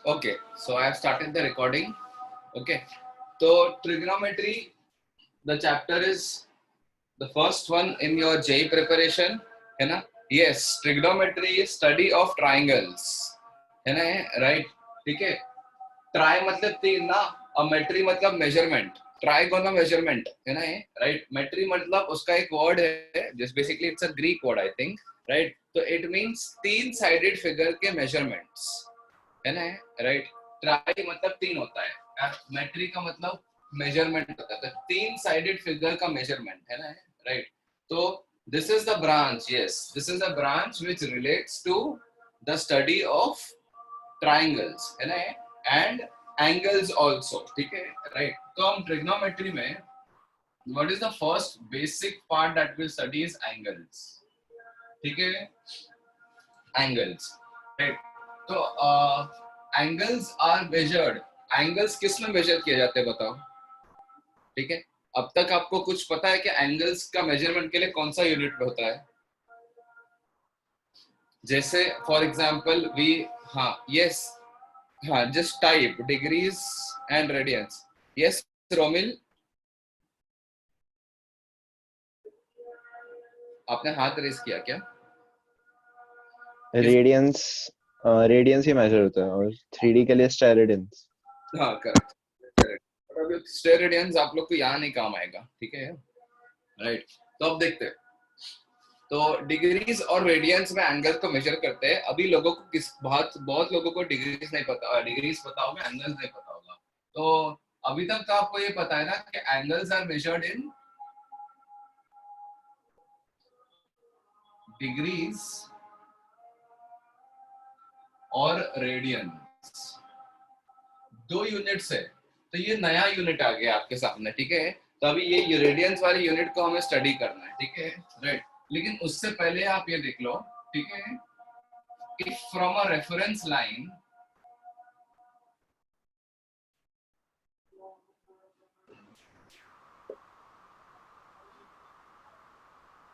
Okay, so I have started the recording. Okay, so trigonometry, the chapter is the first one in your JEE preparation, है ना? Yes, trigonometry is study of triangles, है ना? Right? ठीक है? Tri मतलब तीन ना, और metry मतलब measurement. Tri का measurement, है ना? Right? Metry मतलब उसका एक word है, just basically it's a Greek word I think, right? So it means तीन-sided figure के measurements. है ना? राइट. ट्राई मतलब तीन होता है, मेट्री का मतलब मेजरमेंट होता है, तो तीन साइडेड फिगर का मेजरमेंट है ना? राइट. तो this is the branch, yes, this is the branch which relates to the study of triangles, है ना? एंड एंगल्स आल्सो, ठीक है? राइट. तो हम ट्रिग्नोमेट्री में what is the first basic part that will study is angles, ठीक है? Angles, right. तो एंगल्स आर मेजर्ड. एंगल्स किस में मेजर किए जाते हैं बताओ, ठीक है? अब तक आपको कुछ पता है कि एंगल्स का मेजरमेंट के लिए कौन सा यूनिट होता है? जैसे फॉर एग्जांपल वी, हाँ, यस, हाँ, just type degrees and radians. Yes Romil, आपने हाथ रेस किया क्या? रेडियंस, रेडियंस ही मेजर होता है और 3D के लिए स्टेरेडियंस. हाँ, करेक्ट, करेक्ट. अब स्टेरेडियंस आप लोग को यहाँ नहीं काम आएगा, ठीक है? राइट. तो अब देखते हैं. तो डिग्रीज और रेडियंस में एंगल को मेजर करते हैं. अभी लोगों को बहुत लोगों को डिग्रीज नहीं पता, डिग्रीज पता होगा, एंगल्स नहीं पता होगा. तो अभी तक तो आपको ये पता है ना कि angles are measured in degrees और रेडियंस, दो यूनिट्स है. तो ये नया यूनिट आ गया आपके सामने, ठीक है? तो अभी ये रेडियंस वाली यूनिट को हमें स्टडी करना है, ठीक है? राइट. लेकिन उससे पहले आप ये देख लो, ठीक है? If from a reference line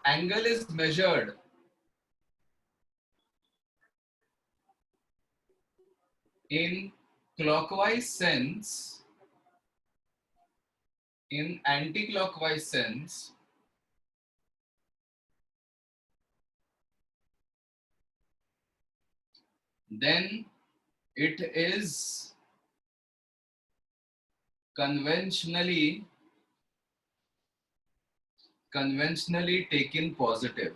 angle is measured in clockwise sense, in anti-clockwise sense, then it is conventionally taken positive.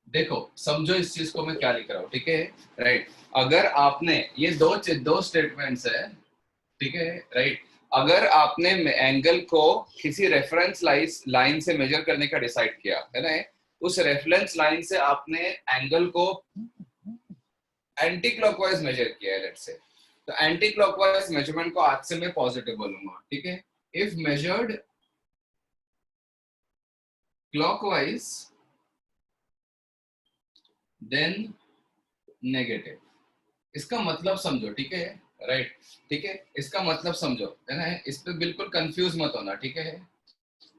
देखो समझो इस चीज को मैं क्या लिख रहा हूं, ठीक है? राइट. अगर आपने ये दो स्टेटमेंट्स है, ठीक है? राइट. अगर आपने एंगल को किसी रेफरेंस लाइन से मेजर करने का डिसाइड किया है ना, उस रेफरेंस लाइन से आपने एंगल को एंटी क्लॉकवाइज मेजर किया है, लेट्स से. तो एंटी क्लॉकवाइज मेजरमेंट को आज से मैं पॉजिटिव बोलूंगा, ठीक है? If measured clockwise then negative. इसका मतलब समझो, ठीक है? राइट. ठीक है, इसका मतलब समझो, है ना? इस पे बिल्कुल कंफ्यूज मत होना, ठीक है?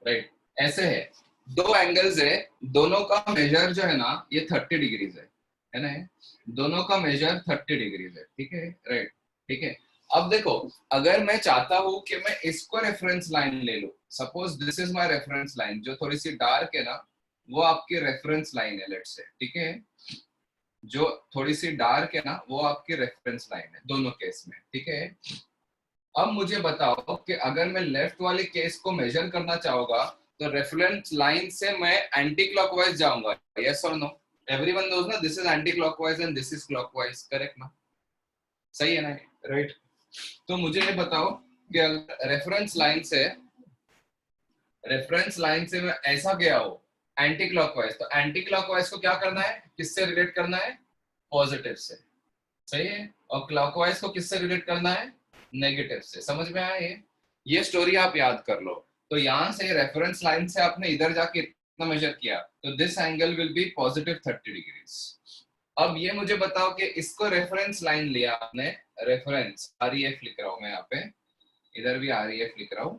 राइट. ऐसे है, दो एंगल्स है, दोनों का मेजर जो है ना ये 30 डिग्रीज है ना? दोनों का मेजर 30 डिग्रीज है, ठीक है? राइट. ठीक है. अब देखो, अगर मैं चाहता हूं कि मैं इसको रेफरेंस लाइन ले लूं, suppose this is my reference line, जो थोड़ी सी डार्क है ना वो आपकी रेफरेंस लाइन है, लेट्स से, ठीक है? जो थोड़ी सी डार्क है ना वो आपकी रेफरेंस लाइन है दोनों केस में, ठीक है? अब मुझे बताओ कि अगर मैं लेफ्ट वाले केस को मेजर करना चाहूंगा तो रेफरेंस लाइन से मैं एंटी क्लॉकवाइज जाऊंगा, यस और नो? एवरीवन नोज ना this is anti clockwise and this is clockwise, correct ना? सही है ना? राइट. तो मुझे ये बताओ कि अगर रेफरेंस लाइन से मैं ऐसा गया हो एंटी क्लॉकवाइज, तो एंटी क्लॉकवाइज को क्या करना है, किससे रिलेट करना है? पॉजिटिव से. सही है. और क्लॉकवाइज को किससे रिलेट करना है? नेगेटिव से. समझ में आया? ये स्टोरी आप याद कर लो. तो यहां से रेफरेंस लाइन से आपने इधर जाके इतना मेजर किया, तो this angle will be positive 30 degrees. अब ये मुझे बताओ कि इसको रेफरेंस लाइन लिया आपने, रेफरेंस आरईएफ लिख रहा हूं मैं यहाँ पे, इधर भी आरईएफ लिख रहा हूं,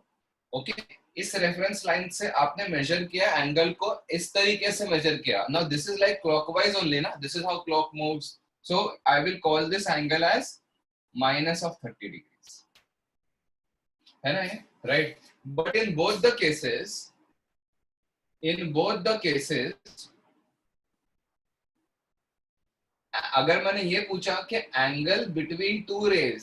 ओके? इस रेफरेंस लाइन से आपने मेजर किया एंगल को, इस तरीके से मेजर किया. Now this is like clockwise only ना, this is how clock moves. So I will call this angle as minus of 30 degrees. है ना ये? Right? But in both the cases, अगर मैंने ये पूछा कि angle between two rays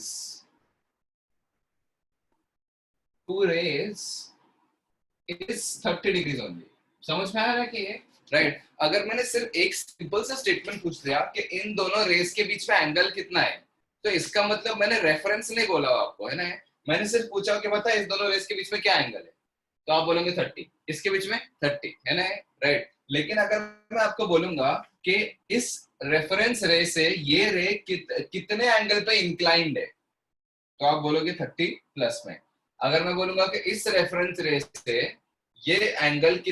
is 30 degrees only. समझ में आ रहा है कि ये राइट? अगर मैंने सिर्फ एक सिंपल सा स्टेटमेंट पूछ दिया कि इन दोनों रेज के बीच में एंगल कितना है, तो इसका मतलब मैंने रेफरेंस नहीं बोला आपको, है ना? मैंने सिर्फ पूछा कि बता इस दोनों रेज के बीच में क्या एंगल है, तो आप बोलोगे 30, इसके बीच में 30, है ना? राइट. लेकिन अगर मैं आपको बोलूंगा कि इस रेफरेंस रे से ये रे कितने एंगल पे इंक्लाइंड है, तो आप बोलोगे 30 प्लस में. अगर मैं बोलूंगा कि इस रेफरेंस रे से ये एंगल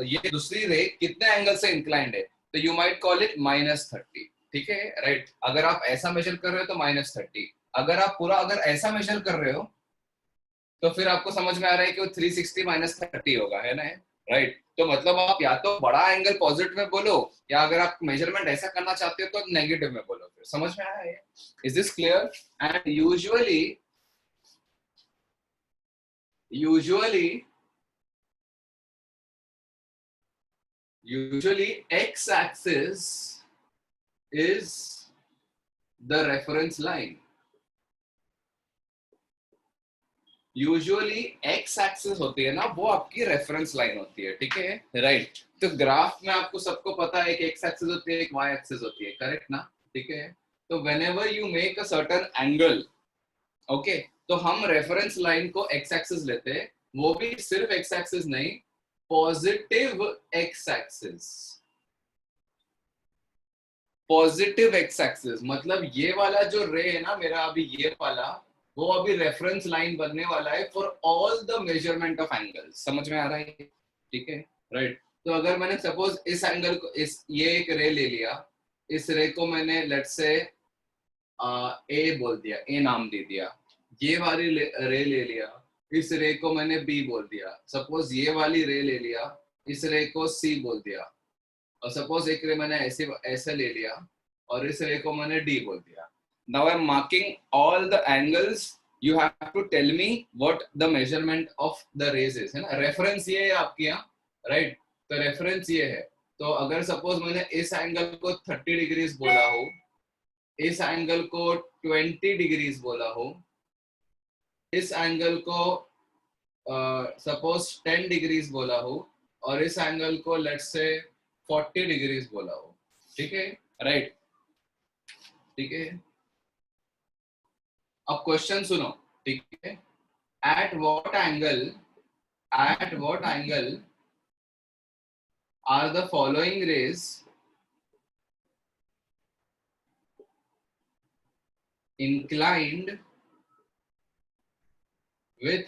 ये दूसरी रे कितने एंगल से इंक्लाइंड है, तो यू माइट कॉल इट -30. ठीक है, राइट? अगर आप ऐसा मेजर कर रहे हो तो -30. अगर आप पूरा अगर ऐसा मेजर कर रहे हो तो फिर आपको समझ में आ रहा है कि वो 360 -30 होगा, है ना? राइट. तो मतलब आप या तो बड़ा एंगल पॉजिटिव में बोलो, या अगर आप मेजरमेंट ऐसा करना चाहते हो तो नेगेटिव में बोलो. फिर समझ में आया है? Is this clear? And usually x-axis is the reference line. Usually x axis होती है ना, वो आपकी रेफरेंस लाइन होती है. ठीक है, राइट? तो ग्राफ में आपको सबको पता है एक एक्स एक्सिस होती है, एक वाई एक्सिस होती है, करेक्ट ना? ठीक है. तो whenever you make a certain angle, okay, तो हम रेफरेंस लाइन को एक्स एक्सिस लेते हैं. वो भी सिर्फ एक्स एक्सिस नहीं, positive x axis. Positive x axis मतलब ये वाला जो रे है ना मेरा, अभी ये वाला, वो अभी रेफरेंस लाइन बनने वाला है for all the measurement of angles. समझ में आ रहा है? ठीक है, राइट. तो अगर मैंने सपोज इस एंगल को, ये एक रे ले लिया, इस रे को मैंने लेट्स से ए बोल दिया, ए नाम दे दिया. ये वाली रे ले लिया, इस रे को मैंने बी बोल दिया. सपोज ये वाली रे ले लिया, इस रे को सी बोल दिया. और सपोज एक रे मैंने ऐसे ले लिया और इस रे को मैंने डी बोल दिया. Now I'm marking all the angles. You have to tell me what the measurement of the rays is, है ना? रेफरेंस ये है आपके यहाँ, राइट? तो रेफरेंस ये है. तो अगर सपोज मैंने इस एंगल को 30 डिग्रीज बोला हो, इस एंगल को 20 डिग्रीज बोला हो, इस एंगल को सपोज 10 डिग्रीज बोला हो, और इस एंगल को लेट्स से 40 डिग्रीज बोला हो. ठीक है, राइट? ठीक है. अब क्वेश्चन सुनो, ठीक है? At what angle are the following rays inclined with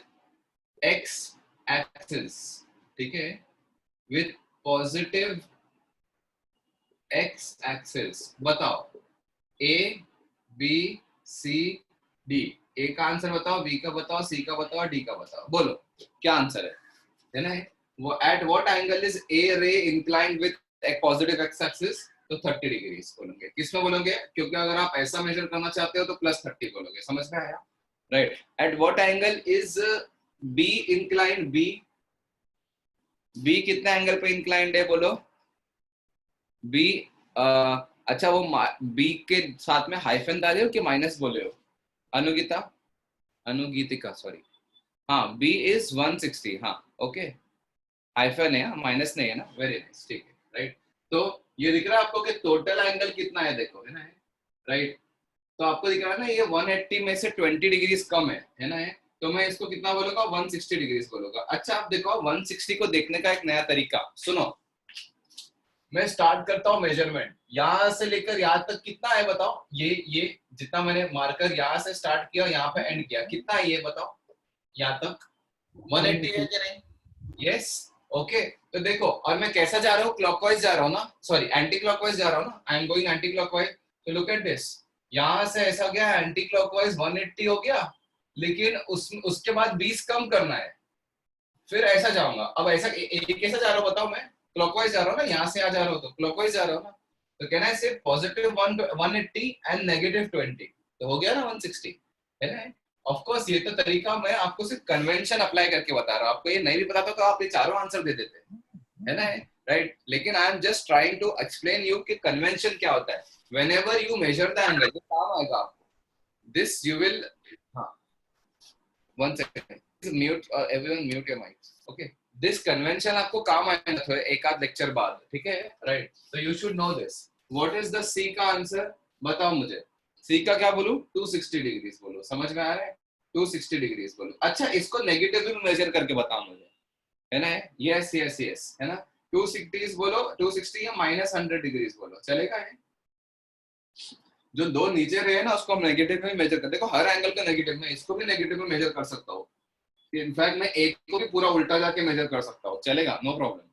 x axis. ठीक है, with positive x axis. बताओ A, B, C, D. A का आंसर बताओ, B का बताओ, C का बताओ, D का बताओ. बोलो क्या आंसर है ना? वो eight what angle is a रे इंक्लाइंड विद एक पॉजिटिव एक्स एक्सिस, तो 30 डिग्रीज बोलोगे. किसमें बोलोगे? क्योंकि अगर आप ऐसा मेजर करना चाहते हो तो +30 बोलोगे. समझ में आया? Right. At what angle is B inclined? B कितने एंगल पे इंक्लाइंड है बोलो? बी अच्छा, वो बी के साथ में हाइफन डाले हो कि माइनस बोले हो? अनुगीतिका सॉरी. हाँ, बी इज 160. हाँ, ओके, हाइफन है, माइनस नहीं है ना. Very nice. ठीक है, राइट. तो ये दिख रहा है आपको कि टोटल एंगल कितना है, देखो, है ना? राइट. तो आपको दिख रहा है ना, ये 180 में से 20 डिग्रीज कम है ना? तो मैं इसको कितना बोलूंगा? 160 डिग्रीज बोलूंगा. अच्छा, आप देखो 160 को देखने का एक नया तरीका सुनो. मैं स्टार्ट करता हूँ मेजरमेंट, यहाँ से लेकर यहाँ तक कितना है बताओ? ये जितना मैंने मार्कर यहाँ से स्टार्ट किया, यहाँ पे एंड किया, कितना है ये बताओ? यहाँ तक 180 है कि नहीं? यस. ओके. तो देखो, और मैं कैसा जा रहा हूँ? क्लॉकवाइज जा रहा हूँ ना, सॉरी एंटी क्लॉकवाइज जा रहा हूँ ना. I am going anti clockwise. तो लुक एट दिस, यहाँ से ऐसा गया एंटी क्लॉकवाइज 180 हो गया, लेकिन उसके बाद 20 कम करना है. फिर ऐसा जाऊंगा, अब ऐसा कैसा जा रहा हूँ बताओ, मैं क्लॉकवाइज जा रहा हूँ ना, यहाँ से आ जा रहा हूँ तो क्लॉकवाइज जा रहा हूँ ना, तो कैन आई से पॉजिटिव 180 एंड नेगेटिव 20, तो हो गया ना 160, है ना। ऑफ कोर्स ये तो तरीका मैं आपको सिर्फ कन्वेंशन अप्लाई करके बता रहा हूँ, आपको ये नहीं भी पता तो आप ये चारों आंसर दे देते, है ना, राइट। लेकिन I am just trying to explain you कि कन्वेंशन क्या होता है। whenever you measure the angle, ये काम आएगा आपको, this you will, हाँ, one second, mute, everyone mute your mics, okay, this convention आपको काम आएगा तो एक आध लेक्चर बाद, ठीक है, right. so you should know this, what is the C का आंसर, बताओ मुझे, C का क्या बोलूं, 260 डिग्रीज बोलो, समझ में आ रहा है, 260 डिग्रीज बोलो। अच्छा, इसको नेगेटिव भी मेजर करके बताओ मुझे, है ना, यस यस यस, है ना, 260 बोलो, 260 या -100 डिग्रीज बोलो, चलेगा है। जो दो नीचे रहे ना उसको हम नेगेटिव में मेजर कर, देखो हर एंगल का नेगेटिव में, इसको भी नेगेटिव में मेजर कर सकता हूँ, इनफैक्ट मैं एक को भी पूरा उल्टा जाके मेजर कर सकता हूँ, चलेगा, नो प्रॉब्लम,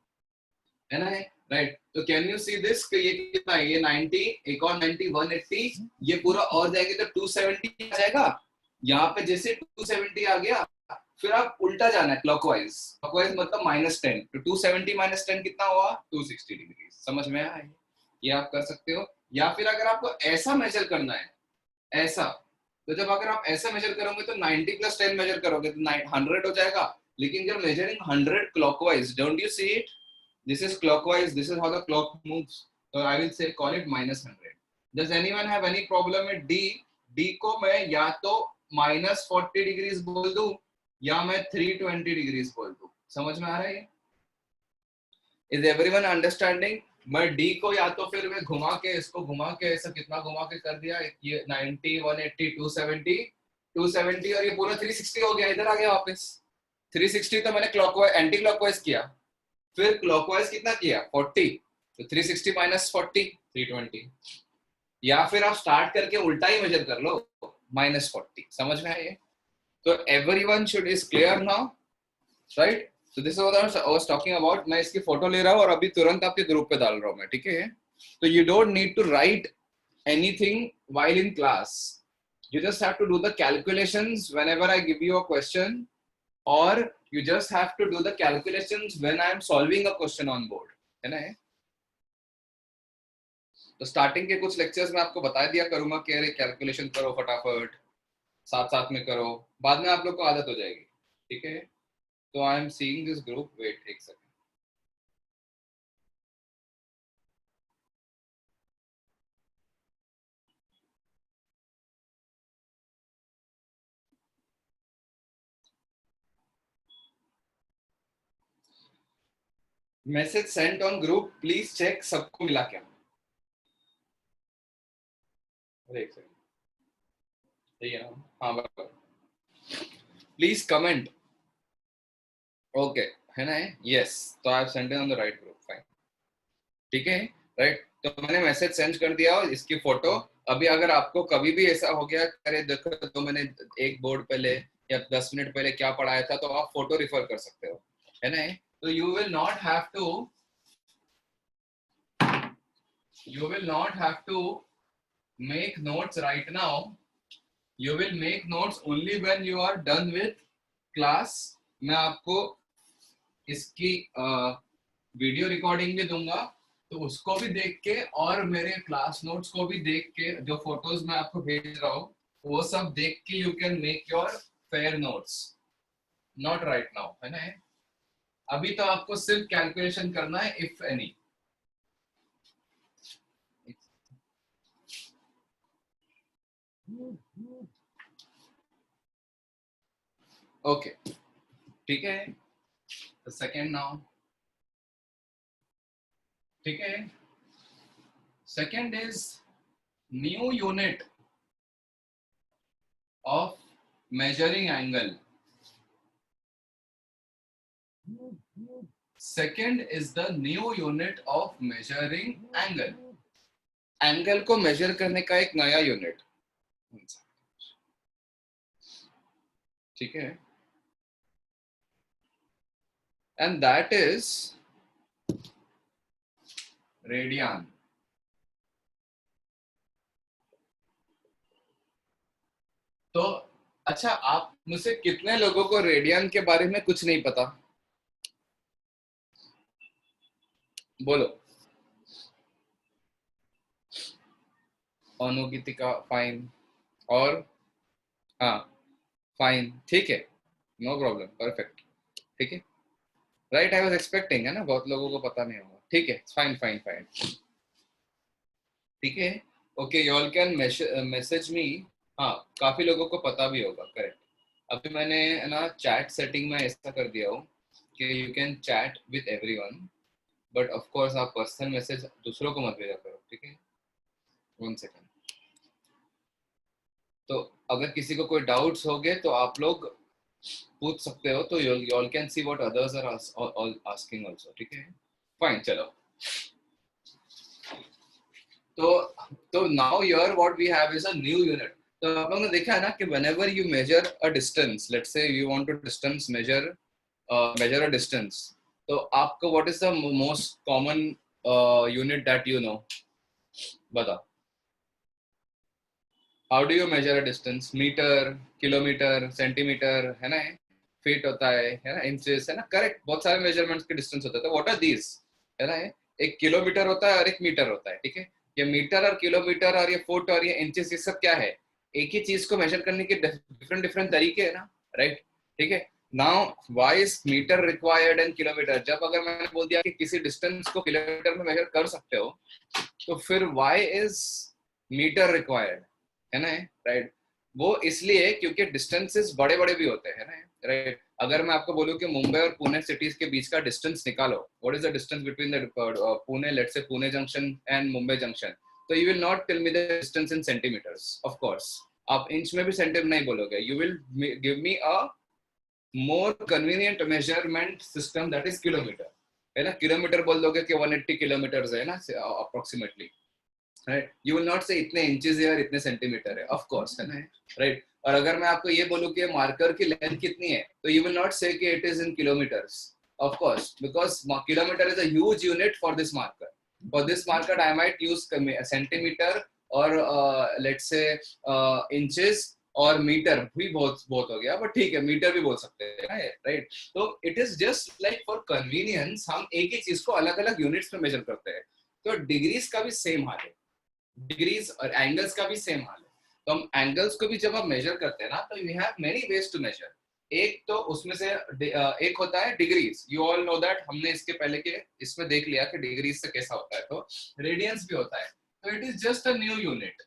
है ना, राइट। तो कैन यू सी दिस, ये कितना है, ये 90, एक और 90, 180, ये पूरा और जाएंगे तो 270 आ जाएगा। यहाँ पे जैसे 270 आ गया, फिर आप उल्टा जाना है क्लॉकवाइज, क्लॉकवाइज मतलब -10, तो 270 -10 कितना हुआ, 260 डिग्री, समझ में आया, ये आप कर सकते हो। या फिर अगर आपको ऐसा मेजर करना है, ऐसा, तो जब अगर आप ऐसा मेजर करोगे तो 90 + 10 मेजर करोगे तो 100 हो जाएगा। लेकिन जब measuring 100 clockwise, don't you see it, this is clockwise, this is how the clock moves, so I will say call it -100. Does anyone have any problem with D? D को मैं या तो -40 डिग्रीज बोल दूं या मैं 320 डिग्रीज बोल दूं, समझ में आ रहा है? Is everyone understanding? मैं D को या तो फिर मैं घुमा के, इसको घुमा के, ऐसा कितना घुमा के कर दिया, ये 90, 180, 270, 270 और ये पूरा 360 हो गया, इधर आ गया वापस 360, तो मैंने क्लॉकवाइज एंटी क्लॉकवाइज किया, फिर क्लॉकवाइज कितना किया 40, तो 360 -40 320, या फिर आप स्टार्ट करके उल्टा ही मेजर कर लो -40, समझ में आए? तो everyone should is clear now, right. So this is what I was talking about. मैं इसकी फोटो ले रहा हूँ और अभी तुरंत आपके ग्रुप पे डाल रहा हूँ मैं, ठीक है। तो you don't need to write anything while in class, you just have to do the calculations whenever I give you a question, or you just have to do the calculations when I am solving a question on board, है ना। तो starting के कुछ lectures में आपको बता दिया करूंगा कि अरे कैलकुलेशन करो फटाफट, साथ साथ में करो, बाद में आप लोग को आदत हो जाएगी, ठीक है। तो I am seeing this group, wait एक second, message sent on group, please check सबको मिला क्या, अरे एक सेकंड, सही है ना, हाँ बराबर, प्लीज कमेंट, ओके, है ना, यस, तो I have sent on the right group, fine, ठीक है, राइट। तो मैंने मैसेज सेंड कर दिया इसकी फोटो। अभी अगर आपको कभी भी ऐसा हो गया, अरे देखो तो मैंने एक बोर्ड पहले या 10 मिनट पहले क्या पढ़ाया था, तो आप फोटो रिफर कर सकते हो, है ना। तो you will not have to make notes right now, you will make notes only when you are done with class. मैं आपको इसकी वीडियो रिकॉर्डिंग भी दूंगा, तो उसको भी देख के और मेरे क्लास नोट्स को भी देख के, जो फोटोज मैं आपको भेज रहा हूँ वो सब देख के you can make your fair notes, not right now, है ना। अभी तो आपको सिर्फ कैलकुलेशन करना है, इफ एनी, ओके, ठीक है। सेकेंड नाउ, ठीक है, second is new unit of measuring angle. Second is the new unit of measuring angle. Angle को मेजर करने का एक नया यूनिट, ठीक है, एंड दैट इज रेडियन। तो अच्छा, आप मुझसे कितने लोगों को रेडियन के बारे में कुछ नहीं पता? बोलो। अनुगीतिका फाइन। और हाँ फाइन, ठीक है, नो प्रॉब्लम, परफेक्ट, ठीक है, राइट। आई वाज एक्सपेक्टिंग, है ना, बहुत लोगों को पता नहीं होगा, ठीक है, फाइन फाइन फाइन, ठीक है, okay, you all can message me. हाँ, काफी लोगों को पता भी होगा, करेक्ट। अभी मैंने, है ना, चैट सेटिंग में ऐसा कर दिया हूँ कि you can chat with everyone, but of course आप पर्सनल मैसेज दूसरों को मत भेजा करो, ठीक है। 1 सेकंड। तो अगर किसी को कोई डाउट्स हो गए तो आप लोग पूछ सकते हो, तो you all can see what others are asking also, ठीक है, फाइन, चलो। तो now here what we have is a new unit. तो आप लोगों ने देखा है ना कि whenever you measure a distance, let's say you want to distance measure a distance, तो आपको what is the most common unit that you know, बताओ। How do you measure a distance? Metre, kilometre, centimetre, है ना, feet होता है ना, inches, है ना, करेक्ट, बहुत सारे मेजरमेंट्स के डिस्टेंस होते हैं, तो व्हाट आर दीज, है ना, एक किलोमीटर होता है और एक मीटर होता है, ठीक है। ये मीटर और किलोमीटर और ये फुट और ये इंचेस, ये सब क्या है, एक ही चीज को मेजर करने के डिफरेंट डिफरेंट तरीके है ना, राइट, ठीक है। Now why is metre required and kilometre? जब अगर मैंने बोल दिया कि किसी डिस्टेंस को किलोमीटर में मेजर कर सकते हो, तो फिर व्हाई इज मीटर रिक्वायर्ड, है ना, राइट। वो इसलिए क्योंकि डिस्टेंसेस बड़े बड़े भी होते हैं ना, राइट। अगर मैं आपको बोलूं कि मुंबई और पुणे सिटीज के बीच का डिस्टेंस निकालो, what is the distance between the Pune, let's say Pune junction and Mumbai junction, तो you will not tell me the distance in centimetres, of course. आप इंच में भी सेंटीमीटर नहीं बोलोगे, you will give me a more convenient measurement system, that is kilometre, है ना। Kilometre बोल दोगे कि 180 किलोमीटर है ना, approximately, right. You will not से इतने इंचेस है और इतने सेंटीमीटर है, ऑफ कोर्स, है ना, राइट। और अगर मैं आपको ये बोलूं कि मार्कर की लेंथ कितनी है, तो यू विल नॉट से कि it is in kilometres, of course, because kilometre is a huge unit for this marker. For this marker I might use centimetre और लेट्स से इंचेस, और मीटर भी बहुत बहुत हो गया, बट ठीक है, मीटर भी बोल सकते हैं, राइट। तो it is just like for convenience हम एक ही चीज को अलग अलग यूनिट्स में मेजर करते हैं। तो डिग्रीज का भी सेम हाल है, डिग्रीज और एंगल्स का भी सेम हाल है। तो हम एंगल्स को भी जब आप मेजर करते हैं ना, तो we have many ways to measure. एक तो उसमें से एक होता है degrees, you all know that, हमने इसके पहले के इसमें देख लिया कि डिग्रीज से कैसा होता है। तो रेडियंस भी होता है, तो it is just a new unit,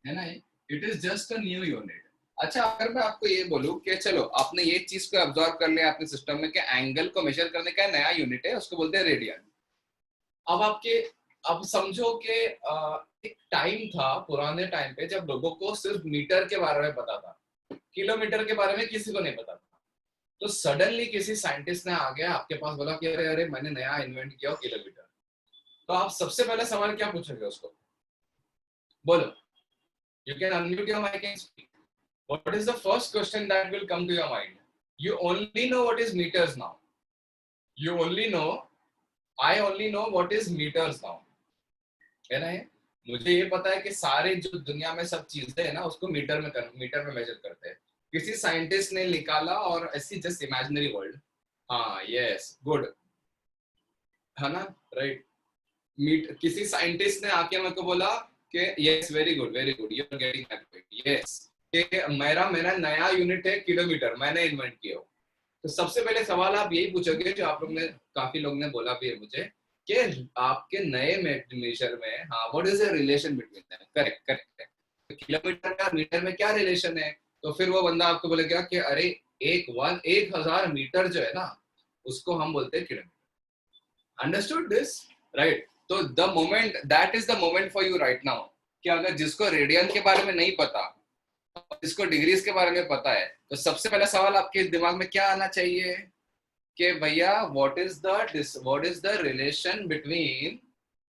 है ना, it is just a new unit. अच्छा, अगर मैं आपको ये बोलूं कि चलो आपने ये चीज को ऑब्जर्व कर लिया अपने सिस्टम में कि एंगल को मेजर करने का नया यूनिट है, उसको बोलते हैं रेडियन। अब आपके, अब समझो कि एक टाइम था पुराने टाइम पे जब लोगों को सिर्फ मीटर के बारे में पता था, किलोमीटर के बारे में किसी को नहीं पता था। तो सडनली किसी साइंटिस्ट ने आ गया आपके पास, बोला कि अरे अरे मैंने नया इन्वेंट किया किलोमीटर। तो आप सबसे पहले सवाल क्या पूछोगे उसको, बोलो। You can unmute your mic and speak. What is the first question that will come to your mind? You only know what is metres now, you only know, I only know what is metres now, है ना। मुझे ये पता है कि सारे जो दुनिया में सब चीजें है ना, उसको मीटर में मेजर करते हैं। किसी साइंटिस्ट ने निकाला और ऐसी जस्ट इमेजिनरी वर्ल्ड, हाँ यस गुड, है ना, राइट। मीट किसी साइंटिस्ट ने आके मेरे को बोला कि yes very good you are getting that point, yes, कि मेरा मेरा नया यूनिट है किलोमीटर, मैंने इन्वेंट किया हो। तो सबसे पहले सवाल आप यही पूछोगे, जो आप लोग ने, काफी लोग ने बोला भी है मुझे, कि आपके नए मेजर में, हाँ, what is the relation between them, correct correct. तो किलोमीटर का मीटर में क्या रिलेशन है? तो फिर वो बंदा आपको बोलेगा कि अरे 1,000 मीटर जो है ना, उसको हम बोलते हैं किलोमीटर। Understood this, right. तो the moment, that is the moment for you right now, कि अगर जिसको रेडियन के बारे में नहीं पता, जिसको डिग्रीज के बारे में पता है, तो सबसे पहला सवाल आपके दिमाग में क्या आना चाहिए कि भैया what is the relation between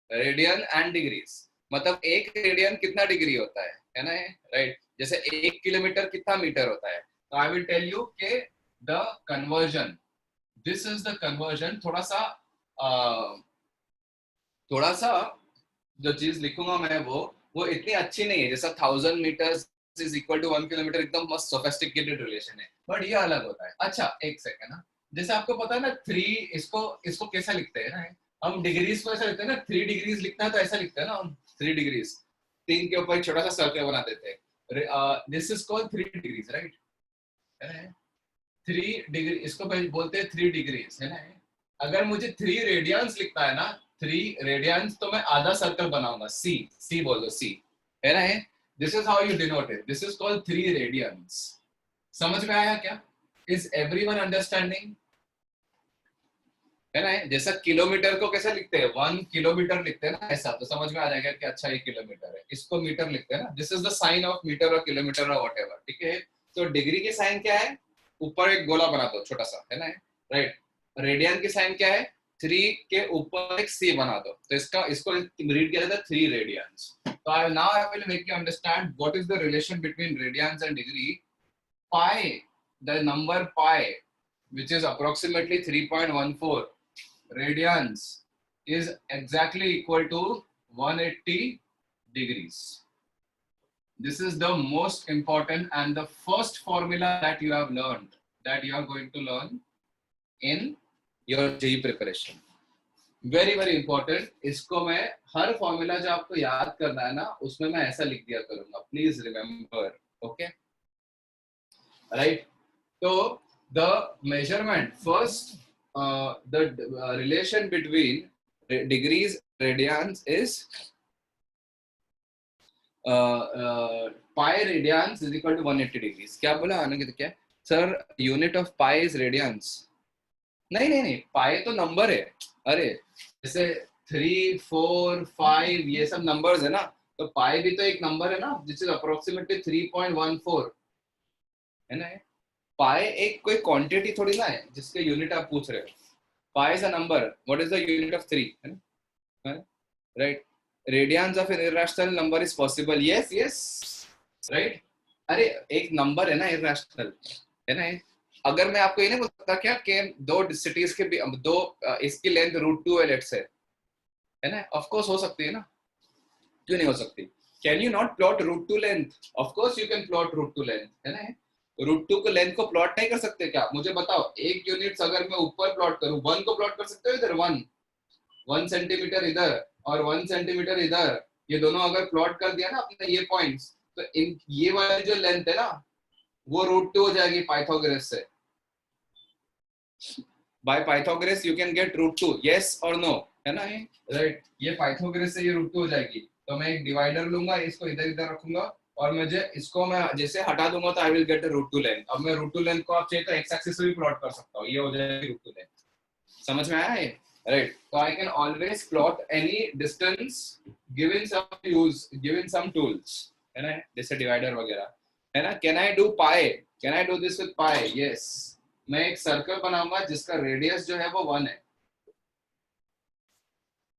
radian and degrees. मतलब एक रेडियन कितना डिग्री होता है ना, राइट। जैसे 1 किलोमीटर कितना मीटर होता है, तो आई विल टेल यू के the conversion, this is the conversion. थोड़ा सा जो चीज लिखूंगा मैं, वो इतनी अच्छी नहीं है, जैसा 1,000 metre is equal to 1 kilometre, एकदम मस्त सोफिस्टिकेटेड रिलेशन है, बट ये अलग होता है। अच्छा एक सेकंड ना, जैसे आपको पता है ना, थ्री, इसको इसको कैसा लिखते हैं ना, हम डिग्रीज को ऐसा लिखते हैं ना, 3 डिग्रीज लिखना है तो ऐसा लिखते हैं ना हम, 3 डिग्रीज, 3 के ऊपर एक छोटा सा सर्कल बना देते हैं, this is called 3 degrees, right? 3 degree, इसको बोलते हैं 3 डिग्रीज, है ना? अगर मुझे 3 रेडियंस लिखना है ना, 3 रेडियंस, तो मैं आधा सर्कल बनाऊंगा, सी, सी बोल दो, सी, है ना? This is how you denote it, this is called 3 radians. समझ में आया क्या? Is everyone understanding? है ना? जैसा किलोमीटर को कैसे लिखते हैं, 1 किलोमीटर लिखते हैं ना, ऐसा तो समझ में आ जाएगा कि अच्छा ये किलोमीटर है, इसको मीटर लिखते हैं ना, this is the sign of metre और किलोमीटर और व्हाटएवर, ठीक है? तो डिग्री की साइन क्या है? ऊपर एक गोला बना दो छोटा सा, है ना? राइट। रेडियन की साइन क्या है? 3 के ऊपर एक सी बना दो, तो इसका इसको रीड किया जाता है 3 रेडियंस। तो I will make you understand what is the relation between radians and degree. pi, the number pi, which is approximately 3.14 radians, is exactly equal to 180 degrees. This is the most important and the first formula that you have learned, that you are going to learn in your JEE preparation. Very very important. इसको मैं हर formula जो आपको याद करना है ना, उसमें मैं ऐसा लिख दिया करूंगा, please remember, okay? Right. So the measurement first, the relation between degrees radians is pi radians is equal to 180 degrees. क्या बोला अनिकेत? क्या sir? Unit of pi is radians? नहीं नहीं नहीं, पाई तो नंबर है। अरे जैसे 3, 4, 5 ये सब नंबर्स है ना, तो पाई भी तो एक नंबर है ना, जिस इज अप्रोक्सीमेटली 3.14, है ना? पाई एक कोई क्वांटिटी थोड़ी ना है जिसके यूनिट आप पूछ रहे हो। Pi is a number, what is the unit of 3, है ना? Right. Radians of an irrational number is possible, yes yes, right. अरे एक नंबर है ना इररेशनल, है ना? अगर मैं आपको ये नहीं बोल सकता क्या कि दो सिटीज के दो इसकी लेंथ √2 है, लेट्स से, है ना? ऑफ कोर्स हो सकती है ना, क्यों नहीं हो सकती? Can you not plot √2 length? Of course you can plot √2 length, है ना? √2 को लेंथ को प्लॉट नहीं कर सकते क्या? मुझे बताओ, एक यूनिट्स अगर मैं ऊपर प्लॉट करूं, 1 को प्लॉट कर सकते हो इधर, 1 सेंटीमीटर इधर और 1 सेंटीमीटर इधर, ये दोनों अगर प्लॉट कर दिया ना अपने ये पॉइंट्स, तो इन ये वाली जो लेंथ है ना, वो √2 हो जाएगी पाइथागोरस से। By Pythagoras you can get √2, yes और नो, है ना? राइट। ये पाइथागोरस से ये √2 हो जाएगी, तो मैं एक डिवाइडर लूंगा, इसको इधर इधर रखूंगा और मुझे इसको मैं जैसे हटा दूंगा तो आई विल गेट √2 लेंथ। अब मैं √2 लेंथ को आप चाहिए तो एक्स एक्सिस से भी प्लॉट कर सकता हूँ, ये हो जाएगी √2 लेंथ। समझ में आया ये? राइट। तो I can always plot any distance given some tools, है ना? जैसे डिवाइडर वगैरह, है ना? Can I do pi? Can I do this with pi? Yes. मैं एक सर्कल बनाऊंगा जिसका रेडियस जो है वो 1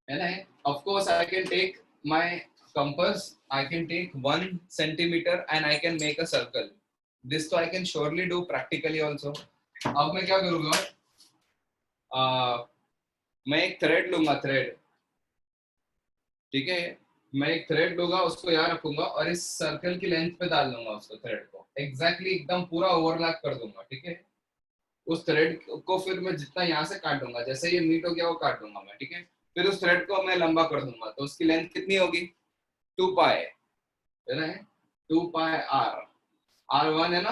है ना? Of course I can take my compass, I can take 1 centimeter and I can make a circle. This तो I can surely do practically also. अब मैं क्या करूँगा? मैं एक थ्रेड लूंगा, थ्रेड, ठीक है? मैं एक थ्रेड लूंगा, उसको यहाँ रखूंगा और इस सर्कल की लेंथ पे डाल दूंगा उसको, थ्रेड को एग्जैक्टली एकदम पूरा ओवरलैप कर दूंगा, ठीक है? उस थ्रेड को फिर मैं जितना यहाँ से काट दूंगा, जैसे ये मीट हो गया वो काट दूंगा मैं, ठीक है? फिर उस थ्रेड को मैं लंबा कर दूंगा, तो उसकी लेंथ कितनी होगी? 2 पाई, है ना? 2 पाई r1 है ना,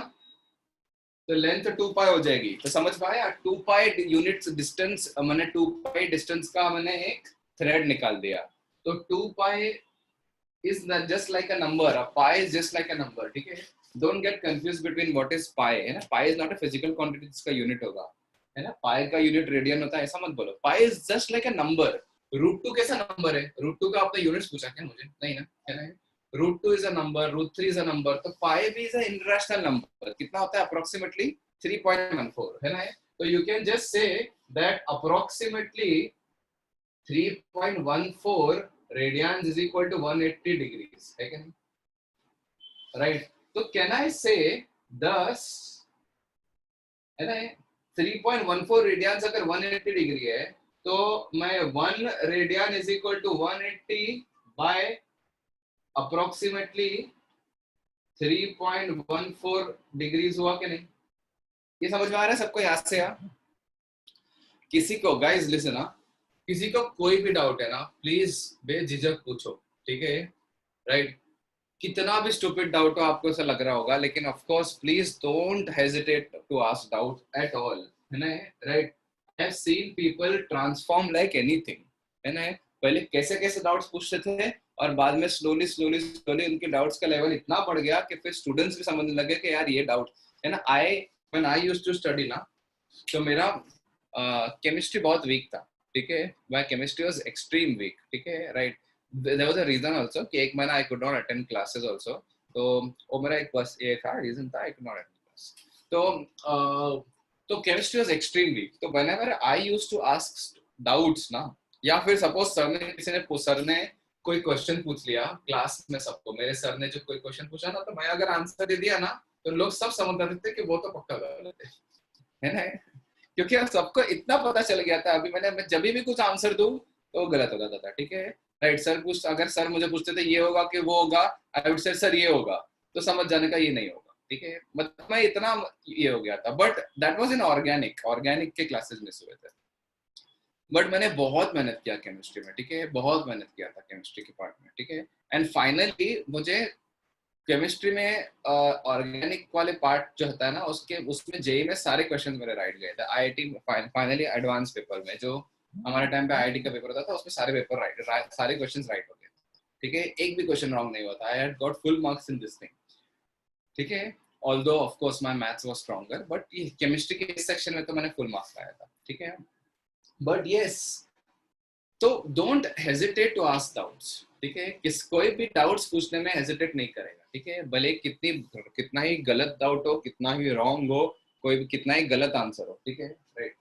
तो लेंथ 2 पाई हो जाएगी। तो समझ पाया? 2 पाई यूनिट्स डिस्टेंस, मैंने 2 पाई डिस्टेंस का मैंने एक थ्रेड निकाल दिया। तो 2 पाई is just like a number, a pi is just like a number, ठीक है? Don't get confused between what is pi, है ना? Pi is not a physical quantity जिसका यूनिट होगा, है ना? pi का यूनिट रेडियन होता है, ऐसा मत बोलो। pi is just like a number. √2 कैसा नंबर है? √2 का आपने यूनिट्स पूछा क्या मुझे? नहीं ना, है ना? √2 is a number, √3 is a number, तो pi भी is a irrational number। कितना होता है? approximately 3.14, है ना? तो you can just say that approximately 3.14 radians is equal to 180 degrees, है क्या नहीं? Right. तो can I say thus, है ना? 3.14 radians अगर 180 डिग्री है, तो मैं 1 radian is equal to 180 by approximately 3.14 degrees हुआ कि नहीं? ये समझ में आ रहा है सबको? यहाँ से किसी को, guys listen, किसी को कोई भी डाउट है ना, प्लीज बेझिझक पूछो, ठीक है, राइट। कितना भी स्टूपिड डाउट हो आपको ऐसा लग रहा होगा, लेकिन of course please don't hesitate to ask doubt at all, है ना, right. I have seen people transform like anything, है ना। पहले कैसे कैसे डाउट्स पूछते थे, और बाद में स्लोली स्लोली स्लोली उनके डाउट्स का लेवल इतना बढ़ गया कि फिर स्टूडेंट्स भी समझने लगे कि यार ये डाउट, है ना। When I used to study ना, तो मेरा केमिस्ट्री बहुत वीक था, ठीक है, my chemistry was extreme weak, ठीक है, right. There was a reason also कि एक महीना I could not attend classes also, तो वो मेरा एक बस ये था रीजन था, I could not attend class. तो केमिस्ट्री वाज एक्सट्रीम वीक, तो whenever I used to ask doubts ना, या फिर सपोज सर ने कोई क्वेश्चन पूछ लिया क्लास में, सबको मेरे सर ने जो कोई क्वेश्चन पूछा ना, तो मैं अगर आंसर दे दिया ना, तो लोग सब समझ जाते थे कि वो तो पक्का गलत है ना, क्योंकि अब सबको इतना पता चल गया था। अभी मैं जब भी कुछ आंसर दूं तो गलत हो जाता था, ठीक है, राइट। अगर सर मुझे पूछते थे ये होगा कि वो होगा, आई वुड से सर ये होगा, तो समझ जाने का ये नहीं होगा, ठीक है, मतलब मैं इतना ये हो गया था। But that was in organic के क्लासेस मिस हुए थे। बट मैंने बहुत मेहनत किया केमिस्ट्री में, ठीक है, बहुत मेहनत किया था केमिस्ट्री के पार्ट में, ठीक है। एंड फाइनली मुझे केमिस्ट्री में ऑर्गेनिक वाले पार्ट जो होता है ना, उसमें जेई में सारे क्वेश्चंस मेरे राइट गए थे। आईआईटी फाइनली एडवांस पेपर में, जो हमारे टाइम पे आईआईटी का पेपर होता था, उसमें सारे पेपर राइट, सारे क्वेश्चंस राइट हो गए, ठीक है, एक भी क्वेश्चन रॉन्ग नहीं हुआ था। I had got full marks in this thing, ठीक है। Although of course my maths was stronger, but chemistry के इस सेक्शन में तो मैंने फुल मार्क्स लाया था, ठीक है। बट यस, तो don't hesitate to ask doubts, ठीक है, कोई भी डाउट्स पूछने में हेजिटेट नहीं करेगा, ठीक है, भले कितना ही गलत डाउट हो, कितना ही रॉन्ग हो, कोई भी कितना ही गलत आंसर हो, ठीक है, राइट।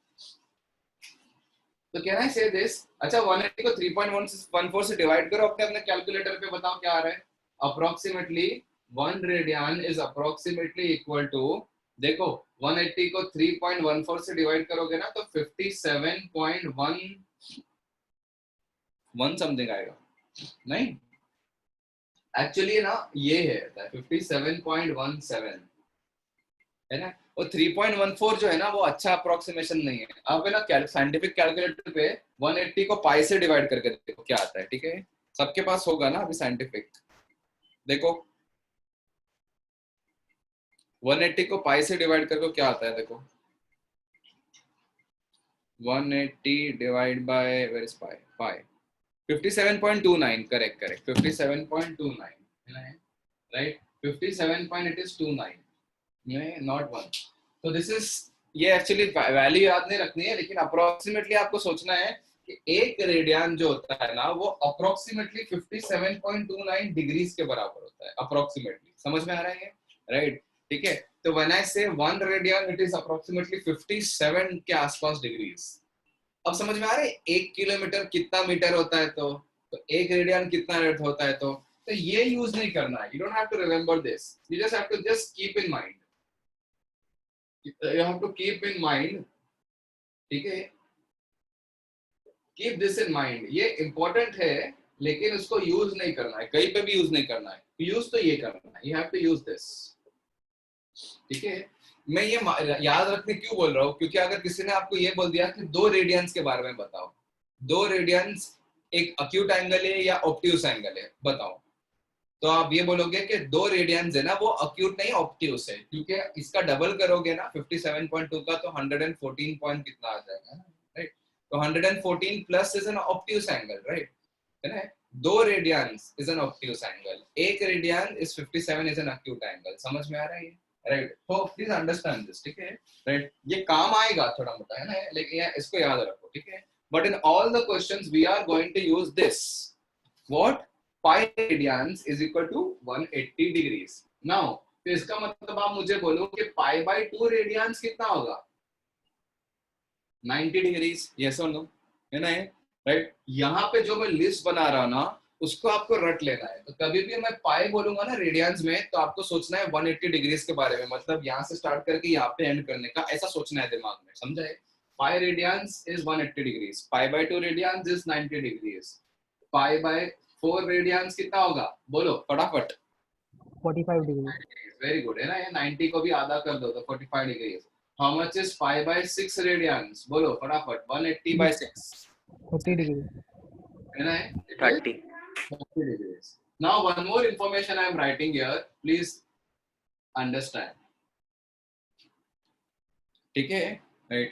तो कैन आई से दिस, अच्छा 180 को 3.14 से डिवाइड करो अपने अपने कैलकुलेटर पे, बताओ क्या आ रहा है। Approximately 1 radian is approximately equal to, देखो 180 को 3.14 से डिवाइड करोगे ना, तो 57.1 समथिंग आएगा, नहीं एक्चुअली ना ये है 57.17, है ना। और 3.14 जो है ना, वो अच्छा अप्रोक्सीमेशन नहीं है। आप है ना साइंटिफिक कैलकुलेटर पे 180 को पाई से डिवाइड करके देखो क्या आता है, ठीक है, सबके पास होगा ना अभी साइंटिफिक, देखो 180 को पाई से डिवाइड करके क्या आता है, देखो 180 divide by where is pi, pi 57.29, correct correct 57.29 है, राइट, 57.29, नॉट 1। तो दिस इज, ये एक्चुअली वैल्यू याद नहीं रखनी है, लेकिन अप्रोक्सीमेटली आपको सोचना है कि एक रेडियन जो होता है ना, वो अप्रोक्सीमेटली 57.29 डिग्रीज के बराबर होता है, अप्रोक्सीमेटली, समझ में आ रहा है, राइट, ठीक है। तो व्हेन आई से 1 रेडियन, इट इज अप्रोक्सीमेटली 57 के आसपास डिग्रीज। अब समझ में आ रहा है 1 किलोमीटर कितना मीटर होता है, तो 1 रेडियन कितना अर्थ होता है, तो ये यूज नहीं करना है, you don't have to remember this, you just have to just keep in mind, you have to keep in mind, ठीक है, keep this in mind, ये important है, लेकिन उसको यूज नहीं करना है, कहीं पे भी यूज नहीं करना है, यूज तो ये करना है, you have to use this, ठीक है। मैं ये याद रखने क्यों बोल रहा हूँ, क्योंकि अगर किसी ने आपको ये बोल दिया कि 2 रेडियंस के बारे में बताओ, 2 रेडियंस एक अक्यूट एंगल है या ऑब्ट्यूस एंगल है, बताओ, तो आप ये बोलोगे कि 2 रेडियंस है ना, वो अक्यूट नहीं ऑब्ट्यूस है, क्योंकि इसका डबल करोगे ना 57.2 का, तो 114 पॉइंट कितना आ जाएगा, राइट। तो 114 plus is an obtuse angle, right, है ना। 2 radians is an obtuse angle, 1 radian is 57 is an acute angle, समझ में आ रहा है, राइट। तो प्लीज अंडरस्टैंड दिस, ठीक है, राइट, ये काम आएगा थोड़ा मोटा, है ना, लेकिन इसको याद रखो, ठीक है। But in all the questions we are going to use this, what, pi radians is equal to 180 degrees. Now, तो इसका मतलब आप मुझे बोलो कि pi by 2 रेडियंस कितना होगा, 90 डिग्रीज, यस और नो, है ना, राइट। यहाँ पे जो मैं लिस्ट बना रहा हूँ ना, उसको आपको रट लेना है, तो कभी भी मैं पाई बोलूंगा ना रेडियंस में, तो आपको सोचना है 180 डिग्रीज के बारे में, मतलब यहाँ से स्टार्ट करके यहाँ पे एंड करने का, ऐसा सोचना है दिमाग में, समझा है। Pi radians is 180 degrees, pi by 2 radians is 90 degrees, pi by 4 radians कितना होगा, बोलो फटाफट, 45 डिग्री, वेरी गुड, है ना, ये 90 को भी आधा कर दो तो 45 degrees. How much is 5 by 6 radians, बोलो फटाफट, 180 by 6, 30 degree. है ना? It is 30. 30 degrees. Now one more information I am writing here. Please understand. ठीक है? Right.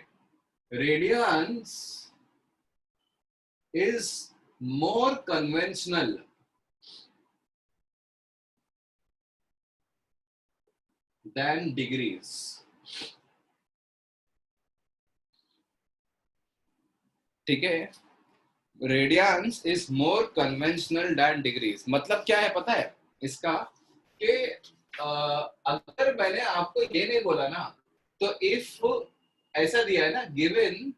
Radiance is more conventional than degrees. ठीक है? Radians is more conventional than degrees. मतलब क्या है पता है इसका कि अगर मैंने आपको ये नहीं बोला ना, तो इफ ऐसा दिया है ना, गिवन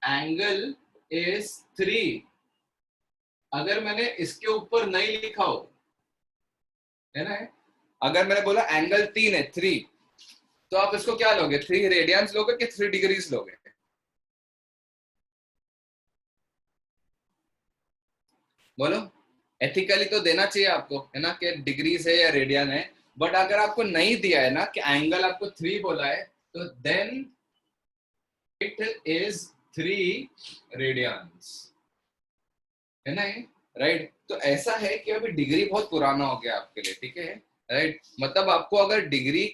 एंगल इज 3, अगर मैंने इसके ऊपर नहीं लिखा हो, है ना, अगर मैंने बोला एंगल 3 है 3, तो आप इसको क्या लोगे? 3 रेडियंस लोगे कि 3 डिग्रीज लोगे? बोलो. एथिकली तो देना चाहिए आपको, है ना, कि डिग्रीज है या रेडियन है. बट अगर आपको नहीं दिया है ना कि एंगल आपको 3 बोला है, तो देन इट इज 3 रेडियंस, है ना, राइट. तो ऐसा है कि अभी डिग्री बहुत पुराना हो गया आपके लिए. ठीक है, राइट. मतलब आपको अगर डिग्री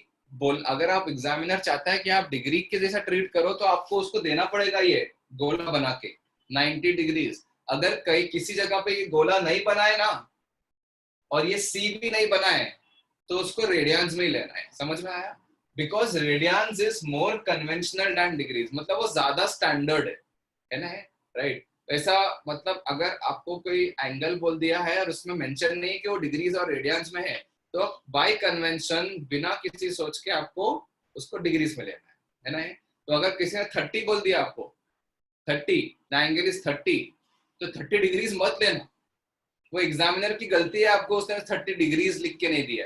अगर आप एग्जामिनर चाहता है कि आप डिग्री के जैसा ट्रीट करो, तो आपको उसको देना पड़ेगा ये गोला बना के 90 डिग्रीज. अगर कहीं किसी जगह पे ये गोला नहीं बनाए ना, और ये सी भी नहीं बनाए, तो उसको रेडियंस में ही लेना है. समझ में आया? Because radians is more conventional than degrees. मतलब वो ज्यादा स्टैंडर्ड है ना, राइट. ऐसा मतलब अगर आपको कोई एंगल बोल दिया है और उसमें मेंशन नहीं कि वो डिग्रीज और रेडियंस में है, तो बाय कन्वेंशन बिना किसी सोच के आपको उसको डिग्रीज में लेना है ना. तो अगर किसी ने 30 बोल दिया आपको, 30 द एंगल इज 30, तो 30 डिग्रीज मत लेना. वो एग्जामिनर की गलती है, आपको उसने 30 डिग्रीज लिख के नहीं दिया